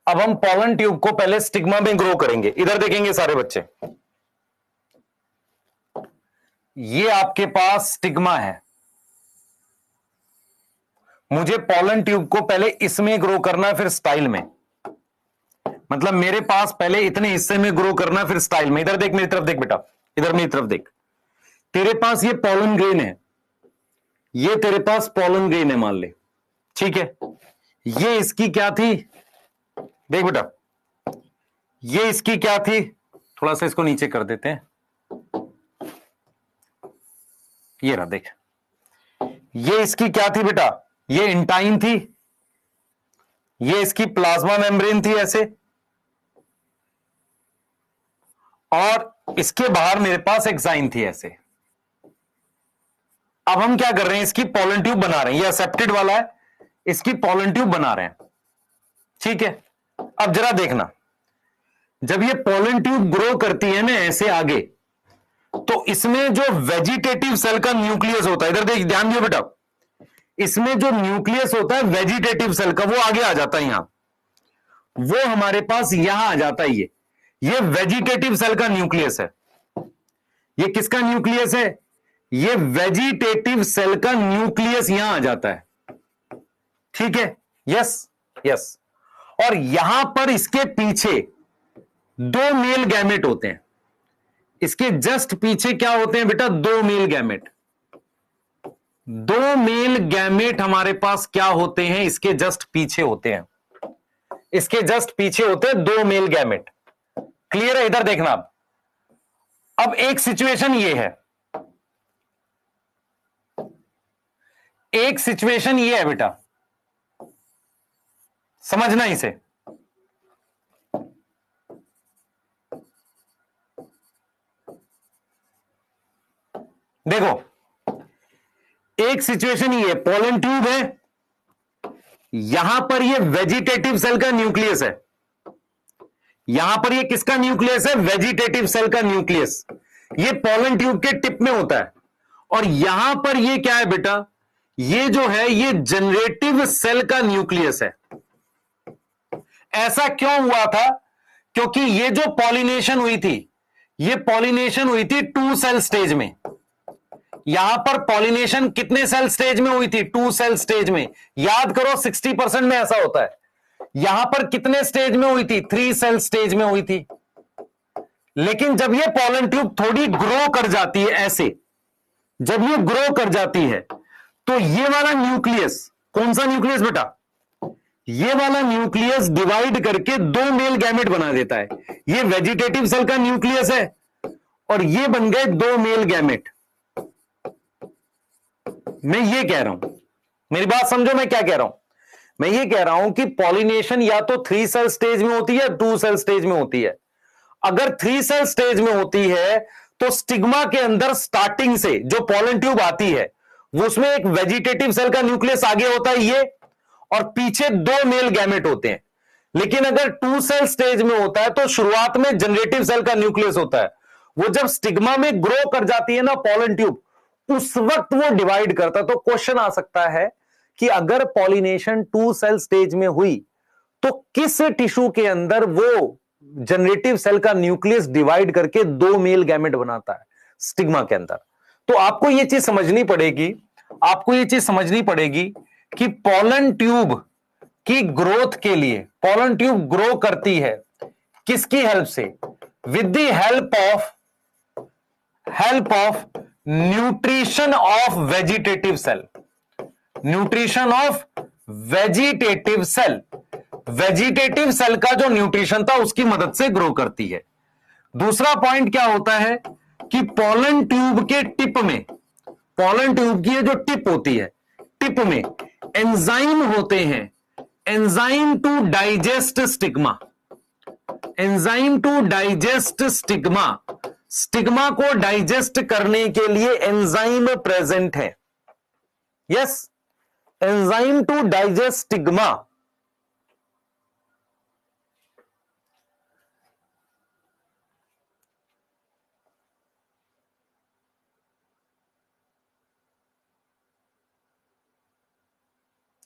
अब हम पॉलन ट्यूब को पहले स्टिग्मा में ग्रो करेंगे। इधर देखेंगे सारे बच्चे, ये आपके पास स्टिग्मा है, मुझे पॉलन ट्यूब को पहले इसमें ग्रो करना है, फिर स्टाइल में। मतलब मेरे पास पहले इतने हिस्से में ग्रो करना, फिर स्टाइल में। इधर देख, मेरी तरफ देख बेटा, इधर मेरी तरफ देख। तेरे पास ये पॉलन ग्रेन है, ये तेरे पास पॉलन ग्रेन है मान ले, ठीक है। ये इसकी क्या थी, देख बेटा, ये इसकी क्या थी, थोड़ा सा इसको नीचे कर देते हैं, ये रहा देख, ये इसकी क्या थी बेटा, ये इंटाइन थी, ये इसकी प्लाज्मा मेम्ब्रेन थी ऐसे, और इसके बाहर मेरे पास एक्साइन थी ऐसे। अब हम क्या कर रहे हैं, इसकी पॉलन ट्यूब बना रहे हैं, ये एक्सेप्टेड वाला है, इसकी पॉलन ट्यूब बना रहे हैं, ठीक है। अब जरा देखना, जब ये पॉलन ट्यूब ग्रो करती है ना ऐसे आगे, तो इसमें जो वेजिटेटिव सेल का न्यूक्लियस होता है, इधर देख, ध्यान दियो बेटा, इसमें जो न्यूक्लियस होता है वेजिटेटिव सेल का, वो आगे आ जाता है यहां, वो हमारे पास यहां आ जाता है। ये वेजिटेटिव सेल का न्यूक्लियस है। ये किसका न्यूक्लियस है? ये वेजिटेटिव सेल का न्यूक्लियस यहां आ जाता है, ठीक है। यस यस, और यहां पर इसके पीछे दो मेल गैमेट होते हैं, इसके जस्ट पीछे क्या होते हैं बेटा, दो मेल गैमेट। दो मेल गैमेट हमारे पास क्या होते हैं, इसके जस्ट पीछे होते हैं, इसके जस्ट पीछे होते हैं दो मेल गैमेट। क्लियर है? इधर देखना। अब एक सिचुएशन ये है, एक सिचुएशन ये है बेटा, समझना इसे। देखो, एक सिचुएशन ये है, पॉलन ट्यूब है, यहां पर ये वेजिटेटिव सेल का न्यूक्लियस है, यहां पर ये किसका न्यूक्लियस है, वेजिटेटिव सेल का न्यूक्लियस, ये पॉलन ट्यूब के टिप में होता है। और यहां पर ये क्या है बेटा, ये जो है ये जनरेटिव सेल का न्यूक्लियस है। ऐसा क्यों हुआ था? क्योंकि ये जो पॉलिनेशन हुई थी, ये पॉलिनेशन हुई थी 2 सेल स्टेज में। यहां पर पॉलिनेशन कितने सेल स्टेज में हुई थी, 2 सेल स्टेज में। याद करो 60% में ऐसा होता है। यहां पर कितने स्टेज में हुई थी, 3 सेल स्टेज में हुई थी। लेकिन जब ये पॉलन ट्यूब थोड़ी ग्रो कर जाती है ऐसे, जब ये ग्रो कर जाती है, तो ये वाला न्यूक्लियस, कौन सा न्यूक्लियस बेटा, ये वाला न्यूक्लियस डिवाइड करके 2 मेल गैमेट बना देता है। ये वेजिटेटिव सेल का न्यूक्लियस है और ये बन गए 2 मेल गैमेट। मैं ये कह रहा हूं, मेरी बात समझो मैं क्या कह रहा हूं। मैं ये कह रहा हूं कि पॉलिनेशन या तो 3 सेल स्टेज में होती है, 2 सेल स्टेज में होती है। अगर 3 सेल स्टेज में होती है तो स्टिग्मा के अंदर स्टार्टिंग से जो पॉलन ट्यूब आती है वो उसमें एक वेजिटेटिव सेल का न्यूक्लियस आगे होता है ये, और पीछे 2 मेल गैमेट होते हैं। लेकिन अगर 2 सेल स्टेज में होता है तो शुरुआत में जनरेटिव सेल का न्यूक्लियस होता है। वो जब स्टिग्मा में ग्रो कर जाती है ना पॉलन ट्यूब, उस वक्त वो डिवाइड करता है। तो क्वेश्चन आ सकता है कि अगर पॉलिनेशन 2 सेल स्टेज में हुई तो किस टिश्यू के अंदर वो जनरेटिव सेल का न्यूक्लियस डिवाइड करके 2 मेल गैमेट बनाता है स्टिग्मा के अंदर। तो आपको यह चीज समझनी पड़ेगी, आपको यह चीज समझनी पड़ेगी कि पॉलन ट्यूब की ग्रोथ के लिए, पॉलन ट्यूब ग्रो करती है किसकी हेल्प से? With the help of nutrition of vegetative cell, nutrition of vegetative cell. Vegetative cell का जो न्यूट्रिशन था उसकी मदद से ग्रो करती है। दूसरा पॉइंट क्या होता है कि पॉलन ट्यूब के टिप में, पॉलन ट्यूब की जो टिप होती है, टिप में एंजाइम होते हैं, enzyme to digest stigma, enzyme to digest stigma. Stigma को डाइजेस्ट करने के लिए एंजाइम प्रेजेंट है। Yes, enzyme to digest stigma.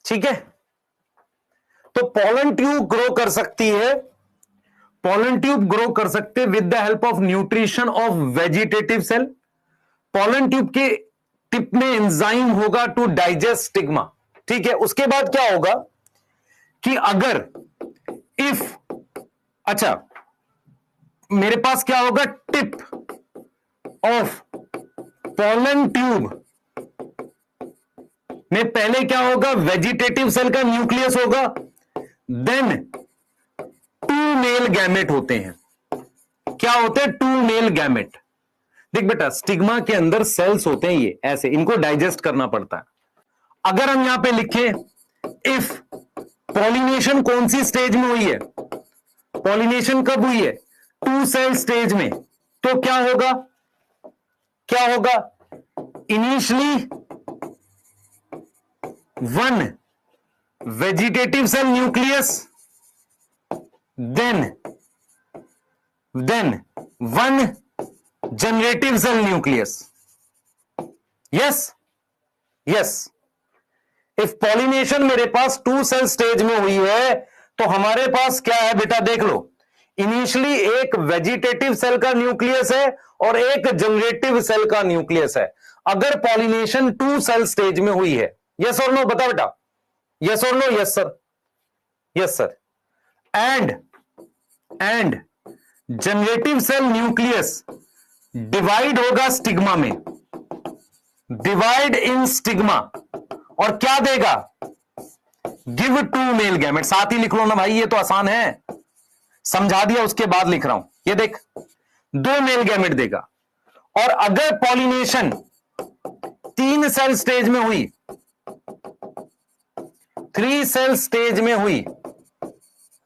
ठीक है, तो पॉलन ट्यूब ग्रो कर सकती है, पॉलन ट्यूब ग्रो कर सकते हैं with the help of nutrition of vegetative cell. Pollen tube के टिप में एंजाइम होगा टू डाइजेस्ट स्टिग्मा। ठीक है, उसके बाद क्या होगा कि अगर इफ, अच्छा मेरे पास क्या होगा, टिप ऑफ पॉलन ट्यूब में पहले क्या होगा, वेजिटेटिव सेल का न्यूक्लियस होगा, देन 2 मेल गैमेट होते हैं। क्या होते हैं? 2 मेल गैमेट। देख बेटा, स्टिग्मा के अंदर सेल्स होते हैं ये ऐसे, इनको डाइजेस्ट करना पड़ता है। अगर हम यहां पे लिखें इफ पॉलिनेशन कौन सी स्टेज में हुई है, पॉलिनेशन कब हुई है? 2 सेल स्टेज में। तो क्या होगा, क्या होगा? Initially 1 vegetative cell nucleus, then 1 generative cell nucleus. Yes, yes. If pollination मेरे पास 2 सेल स्टेज में हुई है तो हमारे पास क्या है बेटा, देख लो, इनिशियली एक वेजिटेटिव सेल का न्यूक्लियस है और एक जनरेटिव सेल का न्यूक्लियस है। अगर पॉलिनेशन 2 सेल स्टेज में हुई है, यस और नो, बता बेटा, यस और no? Yes sir, yes sir. And generative cell nucleus divide होगा स्टिग्मा में, डिवाइड इन स्टिग्मा, और क्या देगा? Give 2 male gamete. साथ ही लिख लो ना भाई, ये तो आसान है, समझा दिया उसके बाद लिख रहा हूं। ये देख, 2 मेल गैमेट देगा। और अगर पॉलिनेशन 3 सेल स्टेज में हुई, 3 सेल स्टेज में हुई,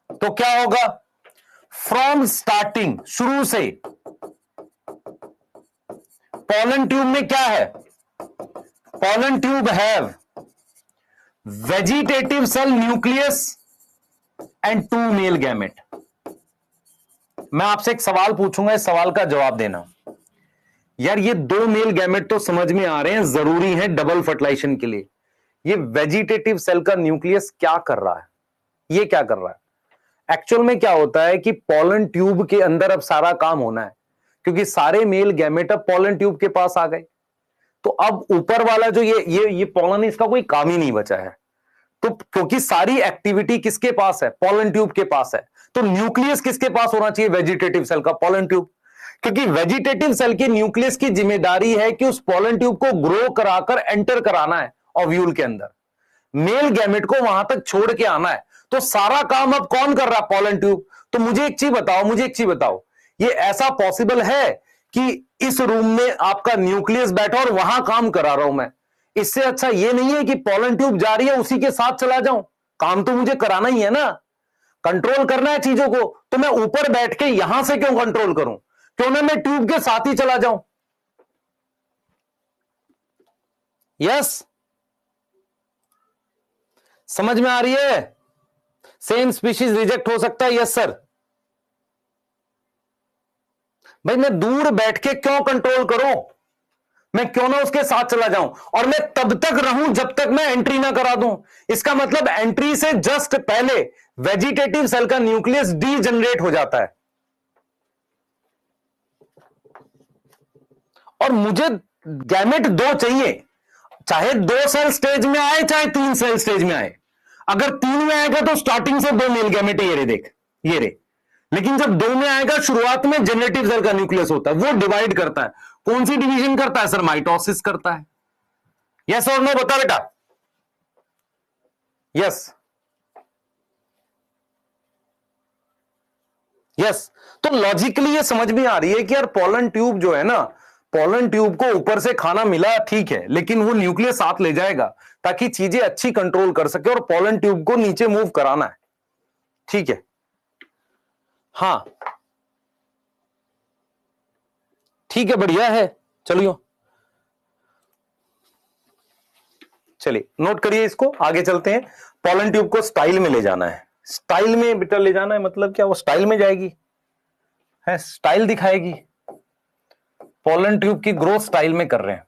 तो क्या होगा? फ्रॉम स्टार्टिंग, शुरू से, पॉलन ट्यूब में क्या है? Pollen tube have vegetative cell nucleus and 2 male gamete. मैं आपसे एक सवाल पूछूंगा, इस सवाल का जवाब देना। यार ये 2 मेल गैमेट तो समझ में आ रहे हैं, जरूरी है डबल फर्टिलाइजेशन के लिए। ये वेजिटेटिव सेल का न्यूक्लियस क्या कर रहा है? ये क्या कर रहा है? एक्चुअल में क्या होता है कि पॉलन ट्यूब के अंदर अब सारा काम होना है, क्योंकि सारे मेल गैमेट अब पॉलन ट्यूब के पास आ गए। तो अब ऊपर वाला जो ये पॉलन, इसका कोई काम ही नहीं बचा है। तो क्योंकि सारी एक्टिविटी किसके पास है? पॉलन ट्यूब के पास है। तो न्यूक्लियस किसके पास होना चाहिए? वेजिटेटिव सेल का, पॉलन ट्यूब। क्योंकि वेजिटेटिव सेल के न्यूक्लियस की जिम्मेदारी है कि उस पॉलन ट्यूब को ग्रो कराकर एंटर कराना है ओव्यूल के अंदर। मेल गैमेट को वहां तक छोड़ के आना है। तो सारा काम अब कौन कर रहा है? Pollen tube. तो मुझे एक चीज बताओ, ये ऐसा पॉसिबल है कि इस रूम में आपका न्यूक्लियस बैठा और वहां काम करा रहा हूं मैं? इससे अच्छा ये नहीं है कि पॉलन ट्यूब जा रही है उसी के साथ चला जाऊं? काम तो मुझे कराना ही है ना, कंट्रोल करना है चीजों को। तो मैं ऊपर बैठ के यहां से क्यों कंट्रोल करूं? क्यों ना मैं ट्यूब के साथ ही चला जाऊं? यस, समझ में आ रही है? सेम स्पीशीज रिजेक्ट हो सकता है, यस सर। भाई मैं दूर बैठ के क्यों कंट्रोल करूं? मैं क्यों ना उसके साथ चला जाऊं? और मैं तब तक रहूं जब तक मैं एंट्री ना करा दूं। इसका मतलब एंट्री से जस्ट पहले वेजिटेटिव सेल का न्यूक्लियस डीजनरेट हो जाता है। और मुझे गैमेट 2 चाहिए, चाहे 2 सेल स्टेज में आए चाहे 3 सेल स्टेज में आए। अगर 3 में आएगा तो स्टार्टिंग से 2 मेल गैमेट, ये रे देख, ये रे। लेकिन जब 2 में आएगा, शुरुआत में जनरेटिव सेल का न्यूक्लियस होता है, वो डिवाइड करता है। कौन सी डिवीजन करता है सर? माइटोसिस करता है। यस और नो बता बेटा। Yes yes. तो लॉजिकली ये समझ में आ रही है कि यार पॉलन ट्यूब जो है ना, पॉलन ट्यूब को ऊपर से खाना मिला ठीक है, लेकिन वो न्यूक्लियस साथ ले जाएगा ताकि चीजें अच्छी कंट्रोल कर सके, और पॉलन ट्यूब को नीचे मूव कराना है। ठीक है, हां ठीक है, बढ़िया है। चलियो, चलिए नोट करिए इसको, आगे चलते हैं। पॉलन ट्यूब को स्टाइल में ले जाना है। स्टाइल में बेटा ले जाना है मतलब क्या? वो स्टाइल में जाएगी, है स्टाइल दिखाएगी। पॉलन ट्यूब की ग्रोथ स्टाइल में कर रहे हैं।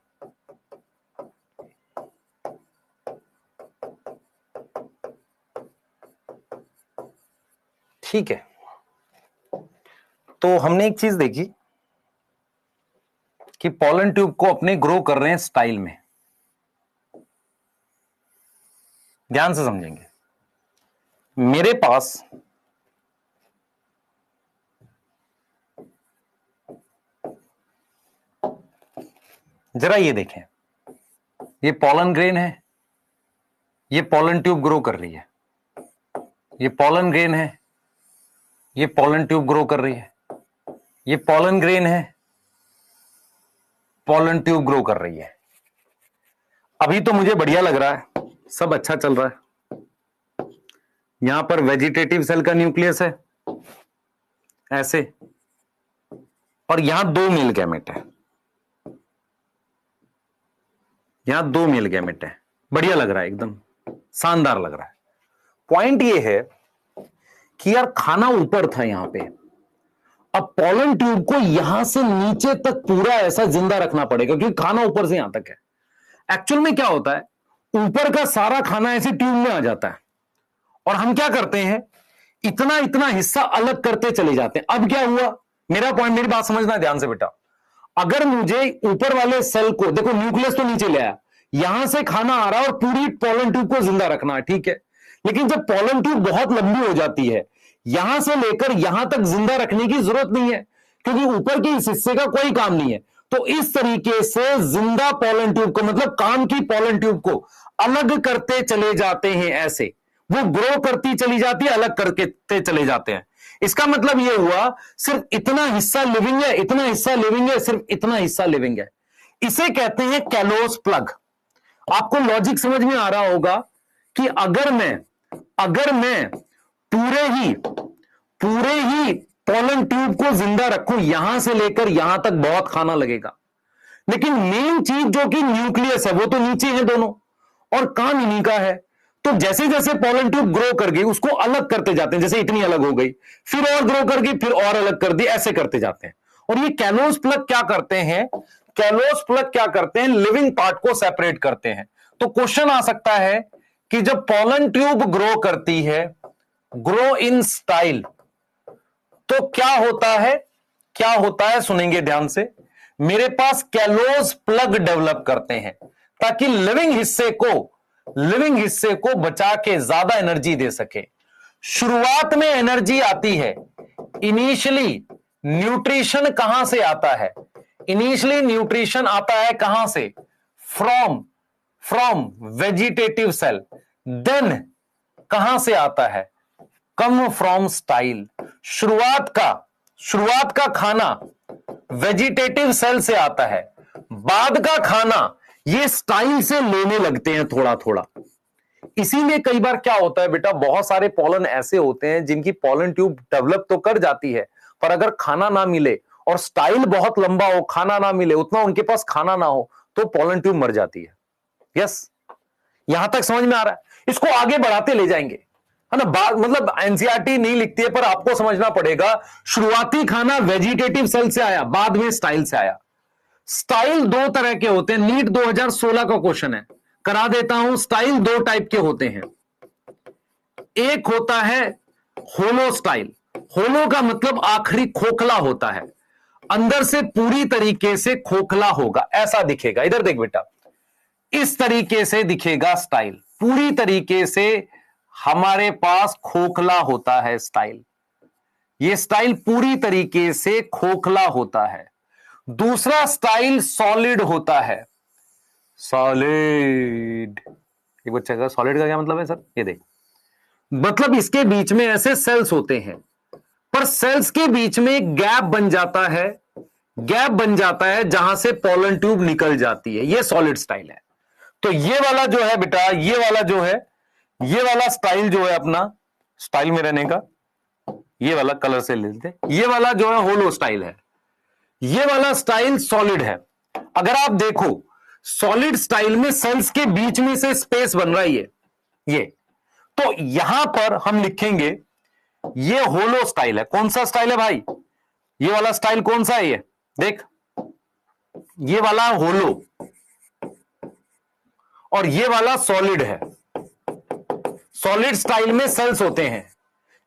ठीक है, तो हमने एक चीज देखी कि पॉलन ट्यूब को अपने ग्रो कर रहे हैं स्टाइल में। ध्यान से समझेंगे। मेरे पास जरा ये देखें, ये पॉलन ग्रेन है, ये पॉलन ट्यूब ग्रो कर रही है, ये पॉलन ग्रेन है, ये पॉलन ट्यूब ग्रो कर रही है, ये पॉलन ग्रेन है, पॉलन ट्यूब ग्रो कर रही है। अभी तो मुझे बढ़िया लग रहा है, सब अच्छा चल रहा है। यहां पर वेजिटेटिव सेल का न्यूक्लियस है ऐसे, और यहां 2 मेल गैमेट है, यहां 2 मेल गैमेट है। बढ़िया लग रहा है, एकदम शानदार लग रहा है। पॉइंट ये है कि यार खाना ऊपर था यहां पे, अब पॉलन ट्यूब को यहां से नीचे तक पूरा ऐसा जिंदा रखना पड़ेगा क्योंकि खाना ऊपर से यहां तक है। एक्चुअल में क्या होता है, ऊपर का सारा खाना ऐसे ट्यूब में आ जाता है और हम क्या करते हैं, इतना इतना हिस्सा अलग करते चले जाते हैं। अब क्या हुआ, मेरा पॉइंट, मेरी बात समझना ध्यान से बेटा। अगर मुझे ऊपर वाले सेल को, देखो न्यूक्लियस तो नीचे ले आया, यहां से खाना आ रहा है और पूरी पॉलन ट्यूब को जिंदा रखना है, ठीक है। लेकिन जब पॉलन ट्यूब बहुत लंबी हो जाती है, यहां से लेकर यहां तक जिंदा रखने की जरूरत नहीं है क्योंकि ऊपर के इस हिस्से का कोई काम नहीं है। तो इस तरीके से जिंदा पॉलन ट्यूब को, मतलब काम की पॉलन ट्यूब को अलग करते चले जाते हैं। ऐसे वो ग्रो करती चली जाती है, अलग करके चले जाते हैं। इसका मतलब यह हुआ सिर्फ इतना हिस्सा लिविंग है, इतना हिस्सा लिविंग है, सिर्फ इतना हिस्सा लिविंग है। इसे कहते हैं कैलोस प्लग। आपको लॉजिक समझ में आ रहा होगा कि अगर मैं पूरे ही पॉलन ट्यूब को जिंदा रखूं, यहां से लेकर यहां तक बहुत खाना लगेगा। लेकिन मेन चीज जो कि न्यूक्लियस है वो तो नीचे है दोनों, और काम इन्हीं का है। तो जैसे जैसे पॉलन ट्यूब ग्रो कर गई उसको अलग करते जाते हैं, जैसे इतनी अलग हो गई, फिर और ग्रो कर गई, फिर और अलग कर दी, ऐसे करते जाते हैं। और ये कैलोस प्लग क्या करते हैं, कैलोस प्लग क्या करते हैं, लिविंग पार्ट को सेपरेट करते हैं। तो क्वेश्चन आ सकता है कि जब पॉलन ट्यूब ग्रो करती है, ग्रो इन स्टाइल, तो क्या होता है सुनेंगे ध्यान से। मेरे पास कैलोस प्लग डेवलप करते हैं ताकि लिविंग हिस्से को बचा के ज्यादा एनर्जी दे सके। शुरुआत में एनर्जी आती है, इनिशियली न्यूट्रिशन कहां से आता है, इनिशियली न्यूट्रिशन आता है कहां से, फ्रॉम वेजिटेटिव सेल। देन कहां से आता है? Come from style. शुरुआत का खाना वेजिटेटिव सेल से आता है, बाद का खाना ये स्टाइल से लेने लगते हैं थोड़ा थोड़ा। इसीलिए कई बार क्या होता है बेटा, बहुत सारे पॉलन ऐसे होते हैं जिनकी पॉलन ट्यूब डेवलप तो कर जाती है, पर अगर खाना ना मिले और स्टाइल बहुत लंबा हो, खाना ना मिले, उतना उनके पास खाना ना हो, तो पॉलन ट्यूब मर जाती है। यस, यहां तक समझ में आ रहा है? इसको आगे बढ़ाते ले जाएंगे, है ना। मतलब एनसीईआरटी नहीं लिखती है, पर आपको समझना पड़ेगा। शुरुआती खाना वेजिटेटिव सेल से आया, बाद में स्टाइल से आया। स्टाइल दो तरह के होते हैं, नीट 2016 का क्वेश्चन है, करा देता हूं। स्टाइल दो टाइप के होते हैं। एक होता है होलो स्टाइल। होलो का मतलब आखिरी खोखला होता है, अंदर से पूरी तरीके से खोखला होगा, ऐसा दिखेगा। इधर देख बेटा, इस तरीके से दिखेगा स्टाइल, पूरी तरीके से हमारे पास खोखला होता है स्टाइल। ये स्टाइल पूरी तरीके से खोखला होता है। दूसरा स्टाइल सॉलिड होता है। सॉलिड, एक बच्चा का सॉलिड का क्या मतलब है सर? ये देख, मतलब इसके बीच में ऐसे सेल्स होते हैं, पर सेल्स के बीच में एक गैप बन जाता है, गैप बन जाता है जहां से पॉलन ट्यूब निकल जाती है। ये सॉलिड स्टाइल है। तो ये वाला जो है बेटा, ये वाला जो है, ये वाला स्टाइल जो है अपना, स्टाइल में रहने का, ये वाला कलर से लेते, ये वाला जो है होलो स्टाइल है, ये वाला स्टाइल सॉलिड है। अगर आप देखो, सॉलिड स्टाइल में सेल्स के बीच में से स्पेस बन रहा है ये। तो यहां पर हम लिखेंगे ये होलो स्टाइल है। कौन सा स्टाइल है भाई? ये वाला स्टाइल कौन सा है? ये देख, ये वाला होलो और ये वाला सॉलिड है। सॉलिड स्टाइल में सेल्स होते हैं,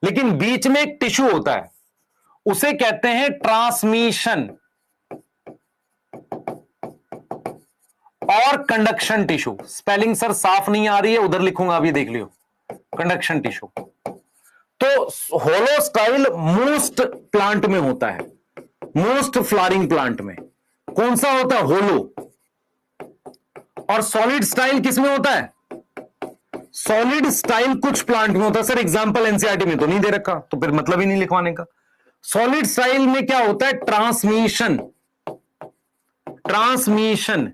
लेकिन बीच में एक टिश्यू होता है, उसे कहते हैं ट्रांसमिशन और कंडक्शन टिश्यू। स्पेलिंग सर साफ नहीं आ रही है, उधर लिखूंगा, अभी देख लियो, कंडक्शन टिश्यू। तो होलो स्टाइल मोस्ट प्लांट में होता है, मोस्ट फ्लावरिंग प्लांट में। कौन सा होता है? होलो। और सॉलिड स्टाइल किस में होता है? सॉलिड स्टाइल कुछ प्लांट में होता है। सर एग्जांपल एनसीईआरटी में तो नहीं दे रखा, तो फिर मतलब ही नहीं लिखवाने का। सॉलिड स्टाइल में क्या होता है? ट्रांसमिशन, ट्रांसमिशन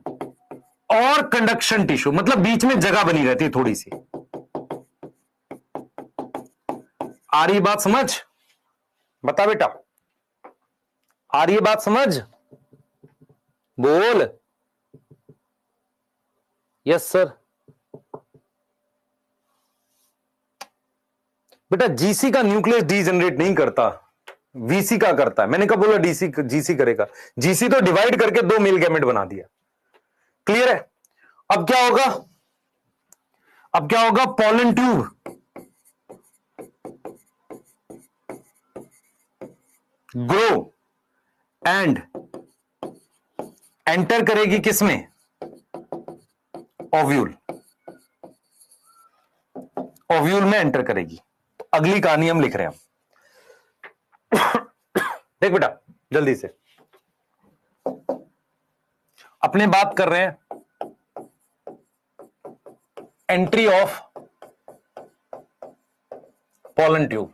और कंडक्शन टिश्यू, मतलब बीच में जगह बनी रहती है थोड़ी सी। आ रही बात समझ? बता बेटा, आ रही बात समझ? बोल। Yes sir. बेटा जीसी का न्यूक्लियस डीजनरेट नहीं करता, वीसी का करता है। मैंने कहा बोला डीसी जीसी करेगा? जीसी तो डिवाइड करके दो मेल गैमेट बना दिया। क्लियर है? अब क्या होगा? अब क्या होगा? Pollen tube grow and enter करेगी किसमें? ओव्यूल। ओव्यूल में एंटर करेगी। तो अगली कहानी हम लिख रहे हैं। देख बेटा जल्दी से, अपने बात कर रहे हैं entry of pollen tube.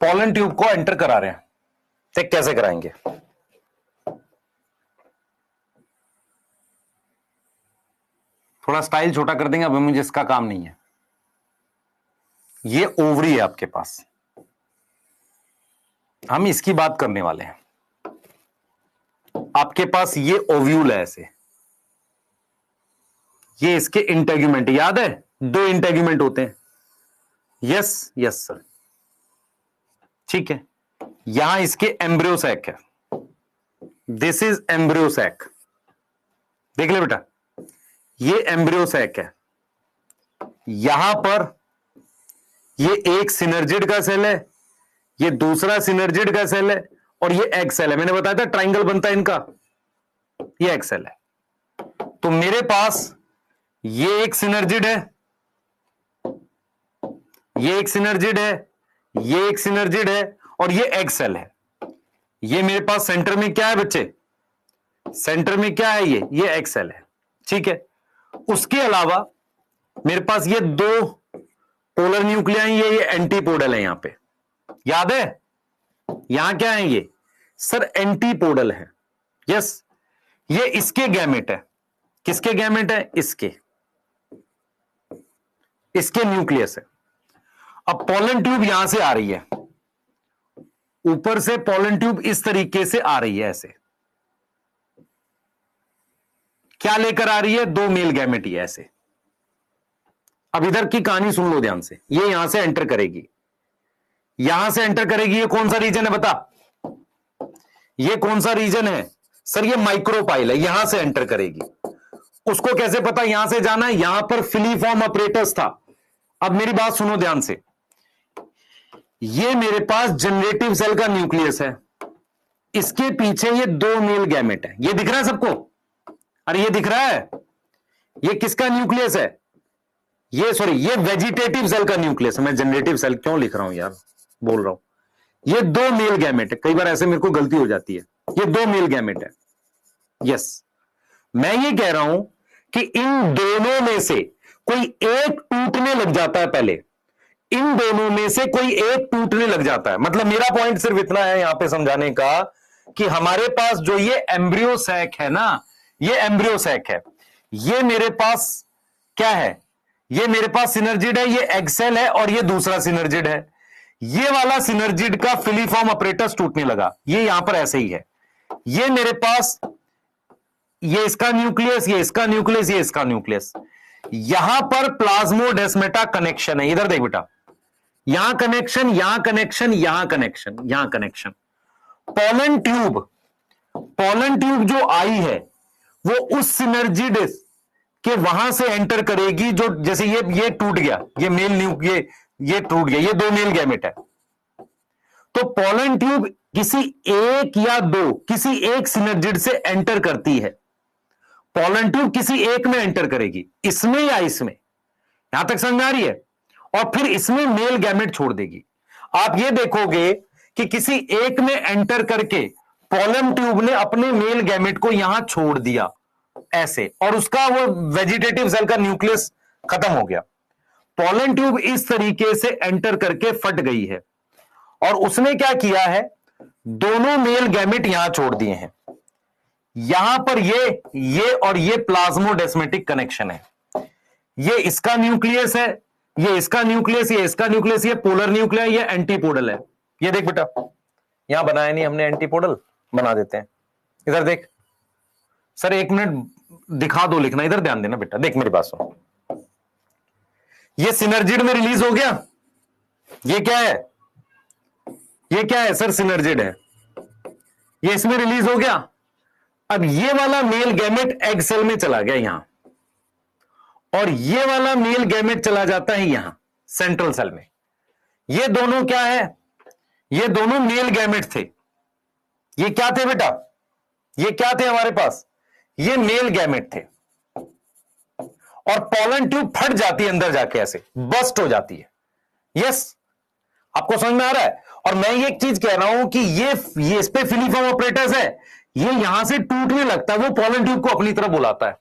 Pollen tube को एंटर करा रहे हैं। देख कैसे कराएंगे। थोड़ा स्टाइल छोटा कर देंगे, अब मुझे इसका काम नहीं है। ये ओवरी है आपके पास, हम इसकी बात करने वाले हैं। आपके पास ये ओव्यूल है ऐसे, ये इसके इंटेग्यूमेंट, याद है दो इंटेग्यूमेंट होते हैं। यस यस सर, ठीक है। यहां इसके एम्ब्रियो सैक है, दिस इज एम्ब्रियो सैक। देख ले बेटा, ये एम्ब्रियो सैक है। यहां पर ये एक सिनर्जिड का सेल है, ये दूसरा सिनर्जिड का सेल है, और ये एग सेल है। मैंने बताया था ट्राइंगल बनता है इनका, ये एग सेल है। तो मेरे पास ये एक सिनर्जिड है, ये एक सिनर्जिड है, ये एक सिनर्जिड है, और ये एग सेल है। ये मेरे पास सेंटर में क्या है बच्चे? सेंटर में क्या है? ये एग सेल है, ठीक है। उसके अलावा मेरे पास ये दो पोलर न्यूक्लियाई है, ये एंटीपोडल है यहां पे, याद है? यहां क्या है ये सर? एंटीपोडल है। यस, ये इसके गैमेट है। किसके गैमेट है? इसके न्यूक्लियस है। अब पोलन ट्यूब यहां से आ रही है, ऊपर से पोलन ट्यूब इस तरीके से आ रही है, ऐसे क्या लेकर आ रही है? दो मेल गैमेट ही ऐसे। अब इधर की कहानी सुन लो ध्यान से, ये यहां से एंटर करेगी, यहां से एंटर करेगी। ये कौन सा रीजन है बता? ये कौन सा रीजन है सर? ये माइक्रोपाइल है, यहां से एंटर करेगी। उसको कैसे पता यहां से जाना है? यहां पर फिलीफॉर्म अपरेटस था। अब मेरी बात सुनो ध्यान से, ये मेरे पास जनरेटिव सेल का न्यूक्लियस है, इसके पीछे ये दो मेल गैमेट है। ये दिख रहा है सबको? अरे ये दिख रहा है? ये किसका न्यूक्लियस है? ये सॉरी, ये वेजिटेटिव सेल का न्यूक्लियस है। मैं जनरेटिव सेल क्यों लिख रहा हूं यार, बोल रहा हूं। ये दो मेल गैमेट है, कई बार ऐसे मेरे को गलती हो जाती है। ये दो मेल गैमेट है। यस, मैं ये कह रहा हूं कि इन दोनों में से कोई एक टूटने लग जाता है पहले, इन दोनों में से कोई एक टूटने लग जाता है। मतलब मेरा पॉइंट सिर्फ इतना है यहां पे समझाने का कि हमारे पास जो ये एम्ब्रियो सैक है ना, ये एम्ब्रियो सैक है, ये मेरे पास क्या है? ये मेरे पास सिनर्जिड है, ये एग सेल है और ये दूसरा सिनर्जिड है। ये वाला सिनर्जिड का फिलीफॉर्म अपरेटस टूटने लगा, ये यहां पर ऐसे ही है। ये मेरे पास, ये इसका न्यूक्लियस, ये इसका न्यूक्लियस, ये इसका न्यूक्लियस। यहां पर प्लाज्मोडेस्मेटा कनेक्शन है। इधर देख बेटा, यहां कनेक्शन, यहां कनेक्शन, यहां कनेक्शन, यहां कनेक्शन। पोलन ट्यूब जो आई है वो उस सिनर्जिड के वहां से एंटर करेगी, जो जैसे ये टूट गया, ये मेल ये टूट गया, ये दो मेल गैमेट है। तो पोलन ट्यूब किसी एक या दो, किसी एक सिनर्जिड से एंटर करती है। पोलन ट्यूब किसी एक में एंटर करेगी, इसमें या इसमें, यहां तक समझ आ रही है? और फिर इसमें मेल गैमेट छोड़ देगी। आप ये देखोगे कि किसी एक में एंटर करके पोलन ट्यूब ने अपने मेल गैमेट को यहां छोड़ दिया ऐसे, और उसका वो वेजिटेटिव सेल का न्यूक्लियस खत्म हो गया। पोलन ट्यूब इस तरीके से एंटर करके फट गई है और उसने क्या किया है? दोनों मेल गैमेट यहां छोड़ दिए हैं। यहां पर ये और ये प्लाज्मोडेस्मेटिक कनेक्शन है। ये इसका न्यूक्लियस है, ये इसका न्यूक्लियस, ये इसका न्यूक्लियस, ये पोलर न्यूक्लियर, ये एंटीपोडल है। ये देख बेटा, यहां बनाया नहीं हमने, एंटीपोडल बना देते हैं। इधर देख सर, एक मिनट दिखा दो लिखना, इधर ध्यान देना बेटा, देख मेरी बात सुन। ये सिनर्जिड में रिलीज हो गया, ये क्या है? ये क्या है सर? सिनर्जिड है, ये इसमें रिलीज हो गया। अब ये वाला मेल गैमेट एग सेल में चला गया यहां, और ये वाला मेल गैमेट चला जाता है यहां सेंट्रल सेल में। ये दोनों क्या है? ये दोनों मेल गैमेट थे। ये क्या थे बेटा? ये क्या थे हमारे पास? ये मेल गैमेट थे। और पोलन ट्यूब फट जाती है अंदर जाके, ऐसे बस्ट हो जाती है। यस, आपको समझ में आ रहा है? और मैं ये एक चीज कह रहा हूं कि ये इस पे फिलीफॉर्म ऑपरेटर्स है, ये यहां से टूटने लगता है, वो पोलन ट्यूब को अपनी तरफ बुलाता है।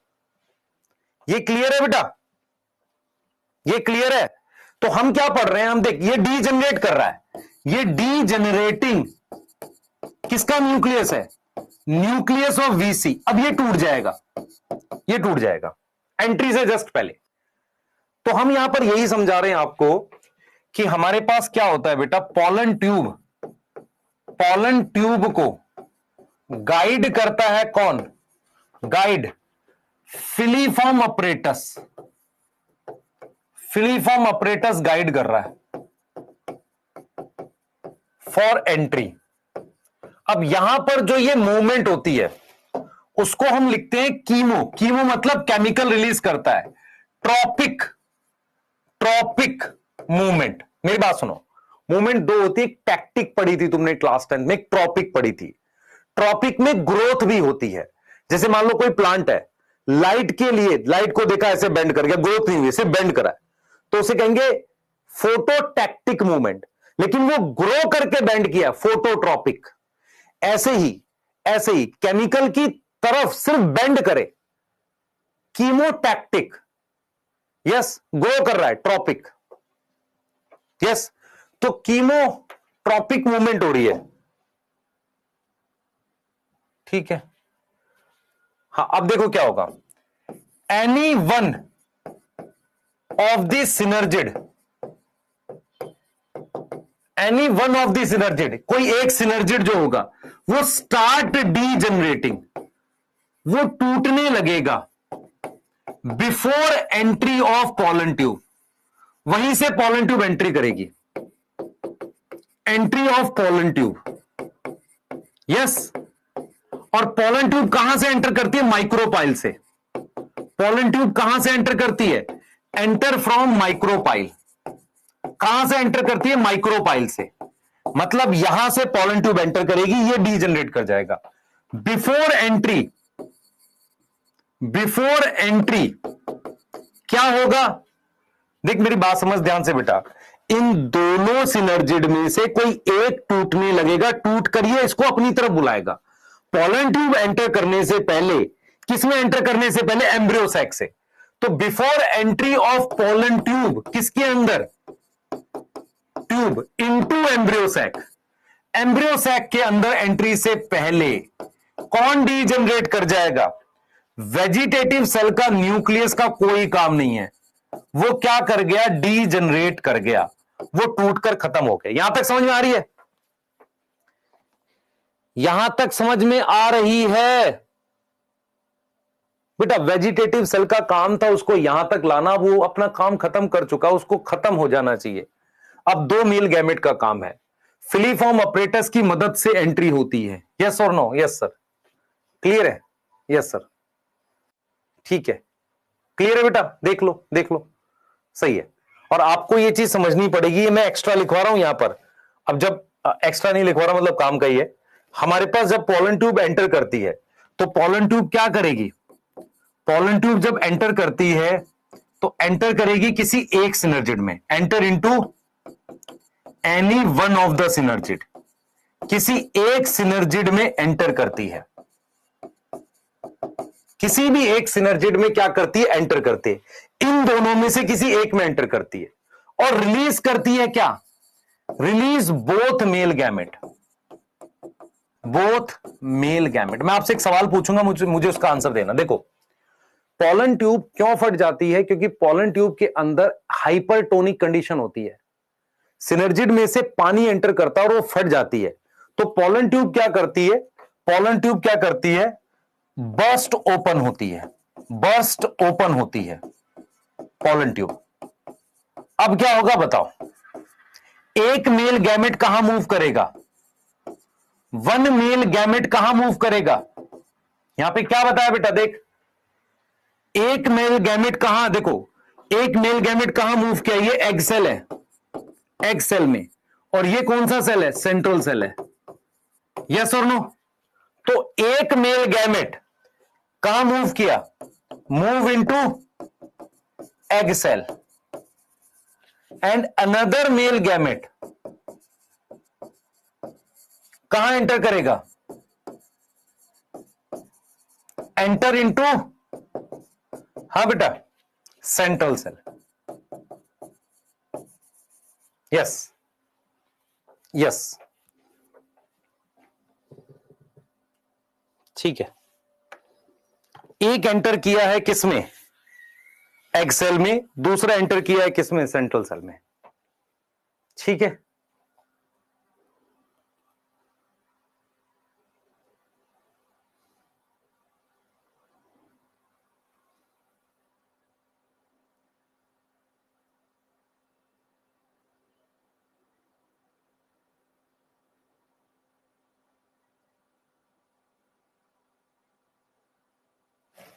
ये क्लियर है बेटा? ये क्लियर है? तो हम क्या पढ़ रहे हैं? हम देख, ये डीजनरेट कर रहा है, ये डीजनरेटिंग किसका न्यूक्लियस है? Nucleus of VC. अब ये टूट जाएगा, ये टूट जाएगा एंट्री से जस्ट पहले। तो हम यहां पर यही समझा रहे हैं आपको कि हमारे पास क्या होता है बेटा? पोलन ट्यूब को गाइड करता है कौन? Guide filiform apparatus. Filiform apparatus guide कर रहा है फॉर एंट्री। अब यहां पर जो ये मूवमेंट होती है उसको हम लिखते हैं कीमो। कीमो मतलब केमिकल रिलीज करता है। Tropic movement. मेरी बात सुनो, मूवमेंट दो होती है, एक टैक्टिक पढ़ी थी तुमने क्लास 10 में, एक ट्रॉपिक पढ़ी थी। ट्रॉपिक में ग्रोथ भी होती है। जैसे मान लो कोई प्लांट है, लाइट के लिए, लाइट को देखा ऐसे बेंड कर गया, ग्रोथ नहीं हुई, सिर्फ बेंड करा है, तो उसे कहेंगे फोटोटैक्टिक मूवमेंट। लेकिन वो ग्रो करके बेंड किया, फोटोट्रॉपिक। ऐसे ही केमिकल की तरफ सिर्फ बेंड करे, कीमोटैक्टिक। यस, ग्रो कर रहा है, ट्रॉपिक। यस, तो कीमोट्रॉपिक मूवमेंट हो रही है। ठीक है, हाँ, अब देखो क्या होगा। Any one of the synergid, any one of the synergid, कोई एक सिनर्जिड जो होगा वो स्टार्ट डीजनरेटिंग, वो टूटने लगेगा before entry of pollen tube. वहीं से पॉलन ट्यूब एंट्री करेगी, entry of pollen tube. Yes, और पॉलन ट्यूब कहां से एंटर करती है? माइक्रोपाइल से। पॉलन ट्यूब कहां से एंटर करती है? Enter from micropyle. कहां से एंटर करती है? माइक्रोपाइल से। मतलब यहां से पॉलन ट्यूब एंटर करेगी, ये डीजनरेट कर जाएगा। बिफोर एंट्री, बिफोर एंट्री क्या होगा? देख मेरी बात समझ ध्यान से बेटा, इन दोनों सिनर्जिड में से कोई एक टूटने लगेगा, टूट कर ये इसको अपनी तरफ बुलाएगा। पॉलन ट्यूब एंटर करने से पहले, किसमें एंटर करने से पहले? एम्ब्रियो सैक से। तो before entry of pollen tube, किसके अंदर? Tube into embryo sac. Embryo sac के अंदर एंट्री से पहले कौन डीजनरेट कर जाएगा? वेजिटेटिव सेल का न्यूक्लियस का कोई काम नहीं है, वो क्या कर गया? डीजनरेट कर गया, वो टूटकर खत्म हो गया। यहां तक समझ में आ रही है? यहां तक समझ में आ रही है बेटा? वेजिटेटिव सेल का काम था उसको यहां तक लाना, वो अपना काम खत्म कर चुका, उसको खत्म हो जाना चाहिए। अब दो मेल गैमेट का काम है, फिलीफॉर्म अपरेटस की मदद से एंट्री होती है। यस और नो? Yes sir. क्लियर है? Yes sir. ठीक है, क्लियर है बेटा? देख लो, देख लो, सही है। और आपको ये चीज समझनी पड़ेगी, मैं एक्स्ट्रा लिखवा रहा हूं यहां पर। अब जब एक्स्ट्रा नहीं लिखवा रहा, मतलब काम का ही है। हमारे पास जब पॉलन ट्यूब एंटर करती है तो पॉलन ट्यूब क्या करेगी? पॉलन ट्यूब जब एंटर करती है तो एंटर करेगी किसी एक सिनर्जिड में, enter into any one of the synergid. किसी एक सिनर्जिड में एंटर करती है, किसी भी एक सिनर्जिड में क्या करती है? एंटर करती है। इन दोनों में से किसी एक में एंटर करती है और रिलीज करती है क्या? Release both male gamete, both male gamete. मैं आपसे एक सवाल पूछूंगा, मुझे उसका आंसर देना। देखो, पॉलन ट्यूब क्यों फट जाती है? क्योंकि पॉलन ट्यूब के अंदर हाइपरटोनिक कंडीशन होती है, सिनर्जिड में से पानी एंटर करता है और वो फट जाती है। तो पॉलन ट्यूब क्या करती है? पॉलन ट्यूब क्या करती है? बर्स्ट ओपन होती है, बर्स्ट ओपन होती है पॉलन ट्यूब। अब क्या होगा बताओ? एक मेल गैमेट कहां मूव करेगा? वन मेल गैमेट कहां मूव करेगा? यहां पे क्या बताया बेटा? देख, एक मेल गैमेट कहां, देखो एक मेल गैमेट कहां मूव किया? ये एग सेल है, एग सेल में, और ये कौन सा सेल है? सेंट्रल सेल है। यस और नो? तो एक मेल गैमेट कहां मूव किया? Move into egg cell, and another male gamete कहां एंटर करेगा? एंटर इनटू, हाँ बेटा, सेंट्रल सेल। यस, यस, ठीक है। एक एंटर किया है किसमें? एग सेल में। दूसरा एंटर किया है किसमें? सेंट्रल सेल में। ठीक है,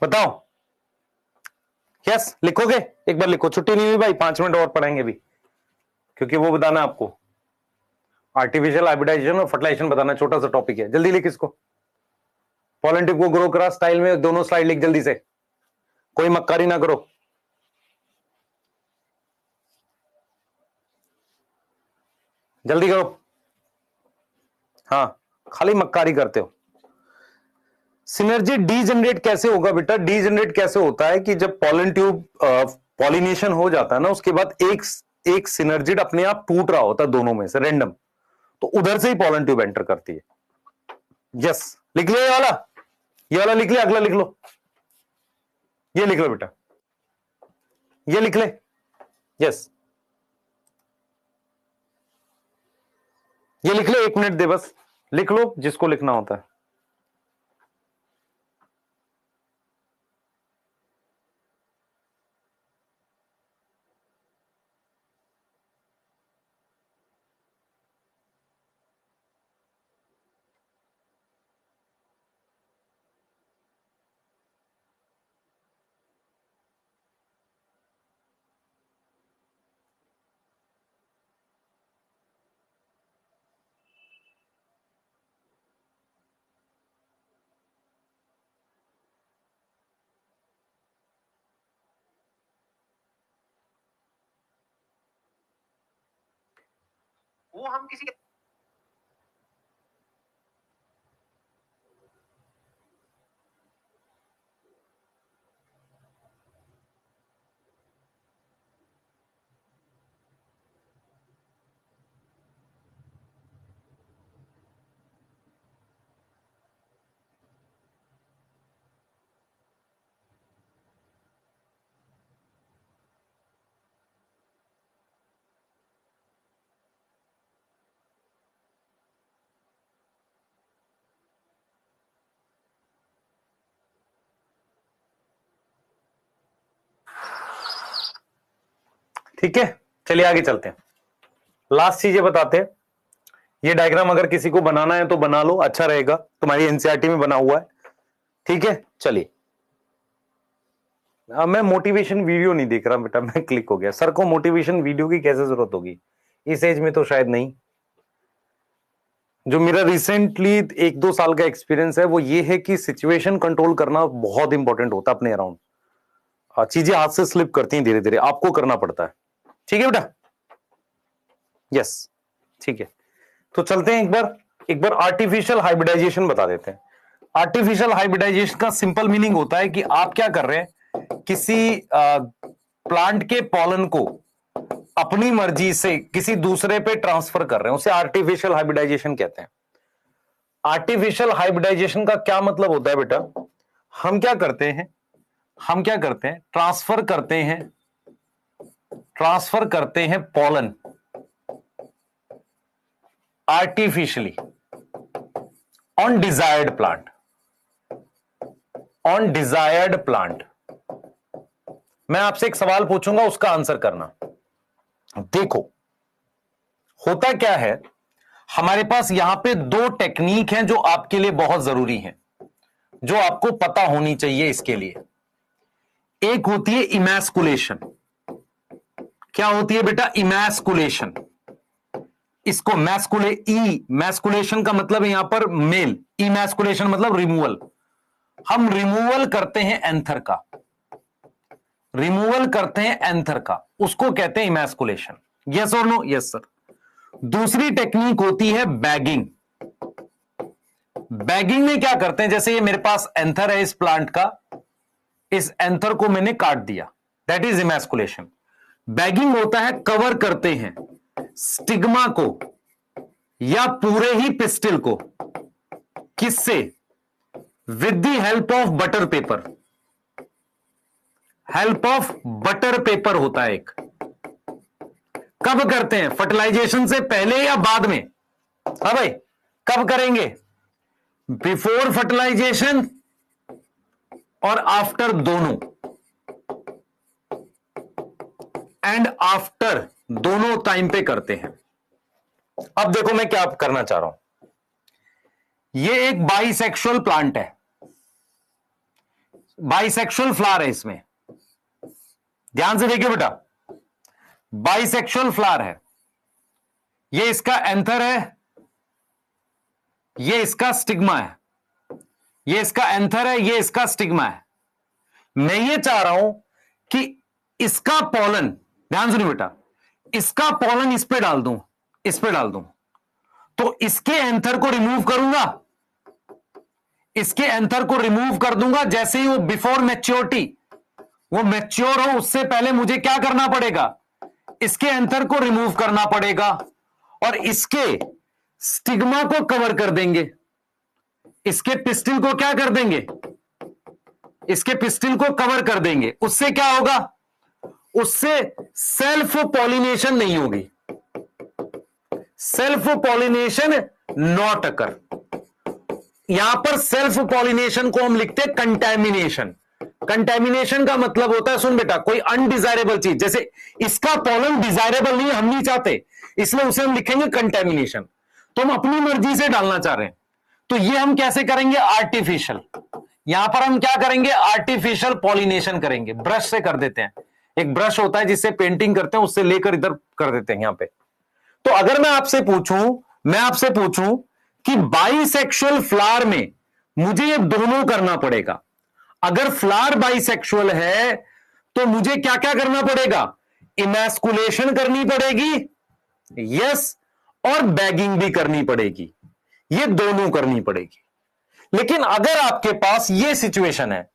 बताओ। यस, लिखोगे? एक बार लिखो, छुट्टी नहीं हुई भाई, 5 मिनट और पढ़ाएंगे भी, क्योंकि वो बताना आपको, आर्टिफिशियल हाइब्रिडाइजेशन और फर्टिलाइजेशन बताना, छोटा सा टॉपिक है। जल्दी लिख इसको। पॉलन ट्यूब को ग्रो करा स्टाइल में, दोनों स्लाइड लिख जल्दी से, कोई मक्कारी ना करो। जल्दी करो, हाँ, खाली मक्कारी करते हो। सिनर्जी डीजनरेट कैसे होगा बेटा? डीजनरेट कैसे होता है कि जब पॉलन ट्यूब पॉलिनेशन हो जाता है ना, उसके बाद एक सिनर्जिड अपने आप टूट रहा होता है दोनों में से रैंडम, तो उधर से ही पॉलन ट्यूब एंटर करती है। यस, लिख लो ये वाला लिख ले, अगला लिख लो, ये लिख लो बेटा, ये लिख ले। यस, ये लिख ले, 1 मिनट दे बस, लिख लो जिसको लिखना होता है। वो हम किसी ठीक है, चलिए आगे चलते हैं। लास्ट चीजें बताते हैं। ये डायग्राम अगर किसी को बनाना है तो बना लो, अच्छा रहेगा, तुम्हारी एनसीईआरटी में बना हुआ है। ठीक है, चलिए। मैं मोटिवेशन वीडियो नहीं देख रहा बेटा, मैं क्लिक हो गया। सर को मोटिवेशन वीडियो की कैसे जरूरत होगी इस एज में, तो शायद नहीं। जो मेरा रिसेंटली 1-2 साल का एक्सपीरियंस है वो ये है कि सिचुएशन कंट्रोल करना बहुत इंपॉर्टेंट होता है अपने अराउंड। चीजें हाथ से स्लिप करती हैं धीरे धीरे, आपको करना पड़ता है। ठीक है बेटा, यस, ठीक है। तो चलते हैं एक बार आर्टिफिशियल हाइब्रिडाइजेशन बता देते हैं। आर्टिफिशियल हाइब्रिडाइजेशन का सिंपल मीनिंग होता है कि आप क्या कर रहे हैं, किसी प्लांट के पॉलन को अपनी मर्जी से किसी दूसरे पे ट्रांसफर कर रहे हैं, उसे आर्टिफिशियल हाइब्रिडाइजेशन कहते हैं। आर्टिफिशियल हाइब्रिडाइजेशन का क्या मतलब होता है बेटा, हम क्या करते हैं, ट्रांसफर करते हैं pollen artificially on desired plant. मैं आपसे एक सवाल पूछूंगा, उसका आंसर करना। देखो होता क्या है, हमारे पास यहां पे 2 टेक्निक हैं जो आपके लिए बहुत जरूरी हैं, जो आपको पता होनी चाहिए इसके लिए। एक होती है इमैस्कुलेशन। क्या होती है बेटा, इमैस्कुलेशन। इसको मैस्कुलेशन का मतलब है यहां पर मेल, इमैस्कुलेशन मतलब रिमूवल। हम रिमूवल करते हैं एंथर का, उसको कहते हैं इमैस्कुलेशन। यस और नो? Yes sir. दूसरी टेक्निक होती है बैगिंग। बैगिंग में क्या करते हैं, जैसे ये मेरे पास एंथर है इस प्लांट का, इस एंथर को मैंने काट दिया, दैट इज इमैस्कुलेशन। बैगिंग होता है कवर करते हैं स्टिग्मा को या पूरे ही पिस्टिल को, किससे, with the help of butter paper. Help of butter paper होता है एक। कब करते हैं, फर्टिलाइजेशन से पहले या बाद में? हाँ भाई, कब करेंगे, बिफोर फर्टिलाइजेशन और आफ्टर दोनों, एंड आफ्टर दोनों टाइम पे करते हैं। अब देखो मैं क्या करना चाह रहा हूं, ये एक बाइसेक्सुअल प्लांट है, बाइसेक्सुअल फ्लावर है इसमें, ध्यान से देखिए बेटा, बाइसेक्सुअल फ्लावर है। ये इसका एंथर है, ये इसका स्टिग्मा है, ये इसका एंथर है, ये इसका स्टिग्मा है। मैं ये चाह रहा हूं कि इसका पॉलन, ध्यान सुनिए बेटा, इसका पॉलन इस पे डाल दूं, तो इसके एंथर को रिमूव करूंगा, इसके एंथर को रिमूव कर दूंगा। जैसे ही वो बिफोर मैच्योरिटी वो मैच्योर हो उससे पहले मुझे क्या करना पड़ेगा, इसके एंथर को रिमूव करना पड़ेगा और इसके स्टिग्मा को कवर कर देंगे, इसके पिस्टिल को क्या कर देंगे, इसके पिस्टिल को कवर कर देंगे। उससे क्या होगा, उससे सेल्फ पॉलिनेशन नहीं होगी, सेल्फ पॉलिनेशन नॉट अकर। यहां पर सेल्फ पॉलिनेशन को हम लिखते हैं कंटैमिनेशन। कंटैमिनेशन का मतलब होता है, सुन बेटा, कोई अनडिजायरेबल चीज, जैसे इसका पॉलन डिजायरेबल नहीं, हम नहीं चाहते, इसलिए उसे हम लिखेंगे कंटैमिनेशन। तो हम अपनी मर्जी से डालना चाह रहे हैं, तो ये हम कैसे करेंगे, आर्टिफिशियल। यहां पर हम क्या करेंगे, आर्टिफिशियल पॉलिनेशन करेंगे, ब्रश से कर देते हैं। एक ब्रश होता है जिससे पेंटिंग करते हैं, उससे लेकर इधर कर देते हैं यहां पे। तो अगर मैं आपसे पूछूं कि बाइसेक्सुअल फ्लावर में मुझे ये दोनों करना पड़ेगा, अगर फ्लावर बाइसेक्सुअल है तो मुझे क्या क्या करना पड़ेगा, इमैस्कुलेशन करनी पड़ेगी, यस, और बैगिंग भी करनी पड़ेगी, ये दोनों करनी पड़ेगी। लेकिन अगर आपके पास ये सिचुएशन है,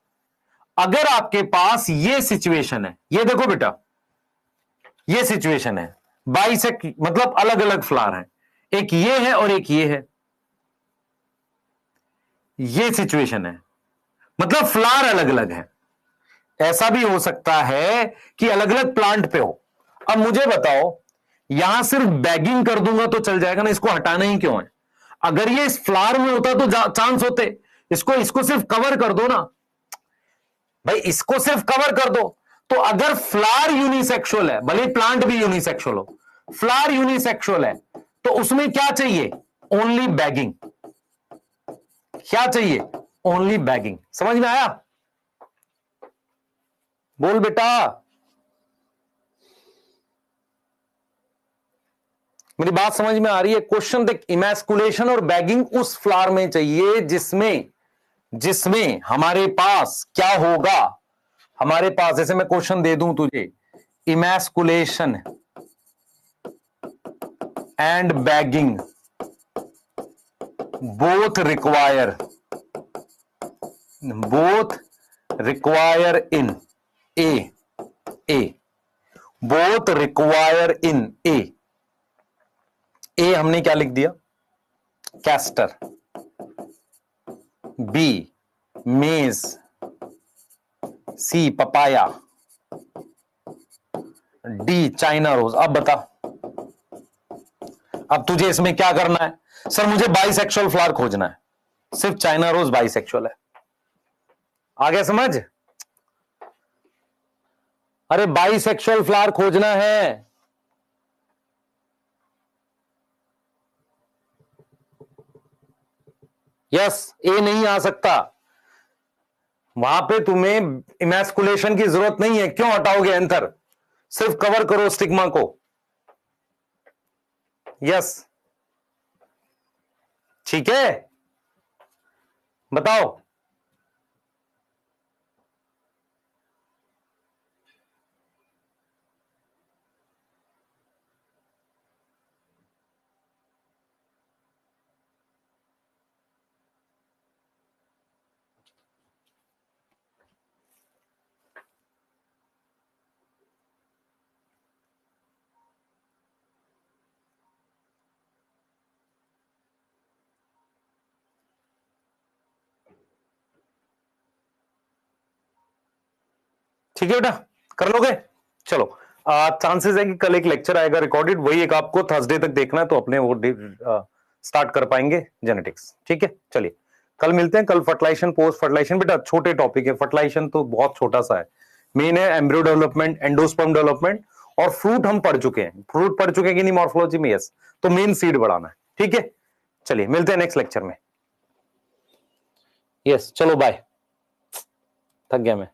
अगर आपके पास ये सिचुएशन है, ये देखो बेटा, ये सिचुएशन है, बाइसेक्ट मतलब अलग अलग फ्लावर हैं, एक ये है और एक ये है, ये सिचुएशन है, मतलब फ्लावर अलग अलग है। ऐसा भी हो सकता है कि अलग अलग प्लांट पे हो। अब मुझे बताओ, यहां सिर्फ बैगिंग कर दूंगा तो चल जाएगा ना, इसको हटाना ही क्यों है? अगर ये इस फ्लावर में होता तो चांस होते, इसको सिर्फ कवर कर दो ना भाई, इसको सिर्फ कवर कर दो। तो अगर फ्लावर यूनिसेक्सुअल है, भले प्लांट भी यूनिसेक्सुअल हो, फ्लावर यूनिसेक्सुअल है, तो उसमें क्या चाहिए, ओनली बैगिंग। क्या चाहिए, ओनली बैगिंग। समझ में आया? बोल बेटा, मेरी बात समझ में आ रही है? क्वेश्चन देख, इमैस्कुलेशन और बैगिंग उस फ्लावर में चाहिए जिसमें हमारे पास क्या होगा, हमारे पास, जैसे मैं क्वेश्चन दे दूं तुझे, emasculation and bagging both require in A, both require in A हमने क्या लिख दिया, castor, B maize, C papaya, D China rose. अब बता, अब तुझे इसमें क्या करना है? सर मुझे बाइसेक्सुअल फ्लावर खोजना है, सिर्फ चाइना रोज बाइसेक्सुअल है। आ गया समझ? अरे बाइसेक्सुअल फ्लावर खोजना है। यस, ए नहीं आ सकता, वहां पे तुम्हें इमैस्कुलेशन की जरूरत नहीं है। क्यों हटाओगे एंथर, सिर्फ कवर करो स्टिग्मा को। यस, ठीक है, बताओ। ठीक है बेटा, कर लोगे? चलो, चांसेस है कि कल एक लेक्चर आएगा रिकॉर्डेड, वही एक आपको थर्सडे तक देखना है, तो अपने वो स्टार्ट कर पाएंगे जेनेटिक्स। ठीक है, चलिए कल मिलते हैं। कल फर्टिलाइजेशन, पोस्ट फर्टिलाइजेशन, बेटा छोटे टॉपिक है, फर्टिलाइजेशन तो बहुत छोटा सा है, मेन है एम्ब्रियो डेवलपमेंट, एंडोस्पर्म डेवलपमेंट, और फ्रूट हम पढ़ चुके हैं। फ्रूट पढ़ चुके हैं कि नहीं मॉर्फोलॉजी में? यस, तो मेन सीड बढ़ाना है। ठीक है, चलिए मिलते हैं नेक्स्ट लेक्चर में। यस, चलो बाय, थक गया मैं।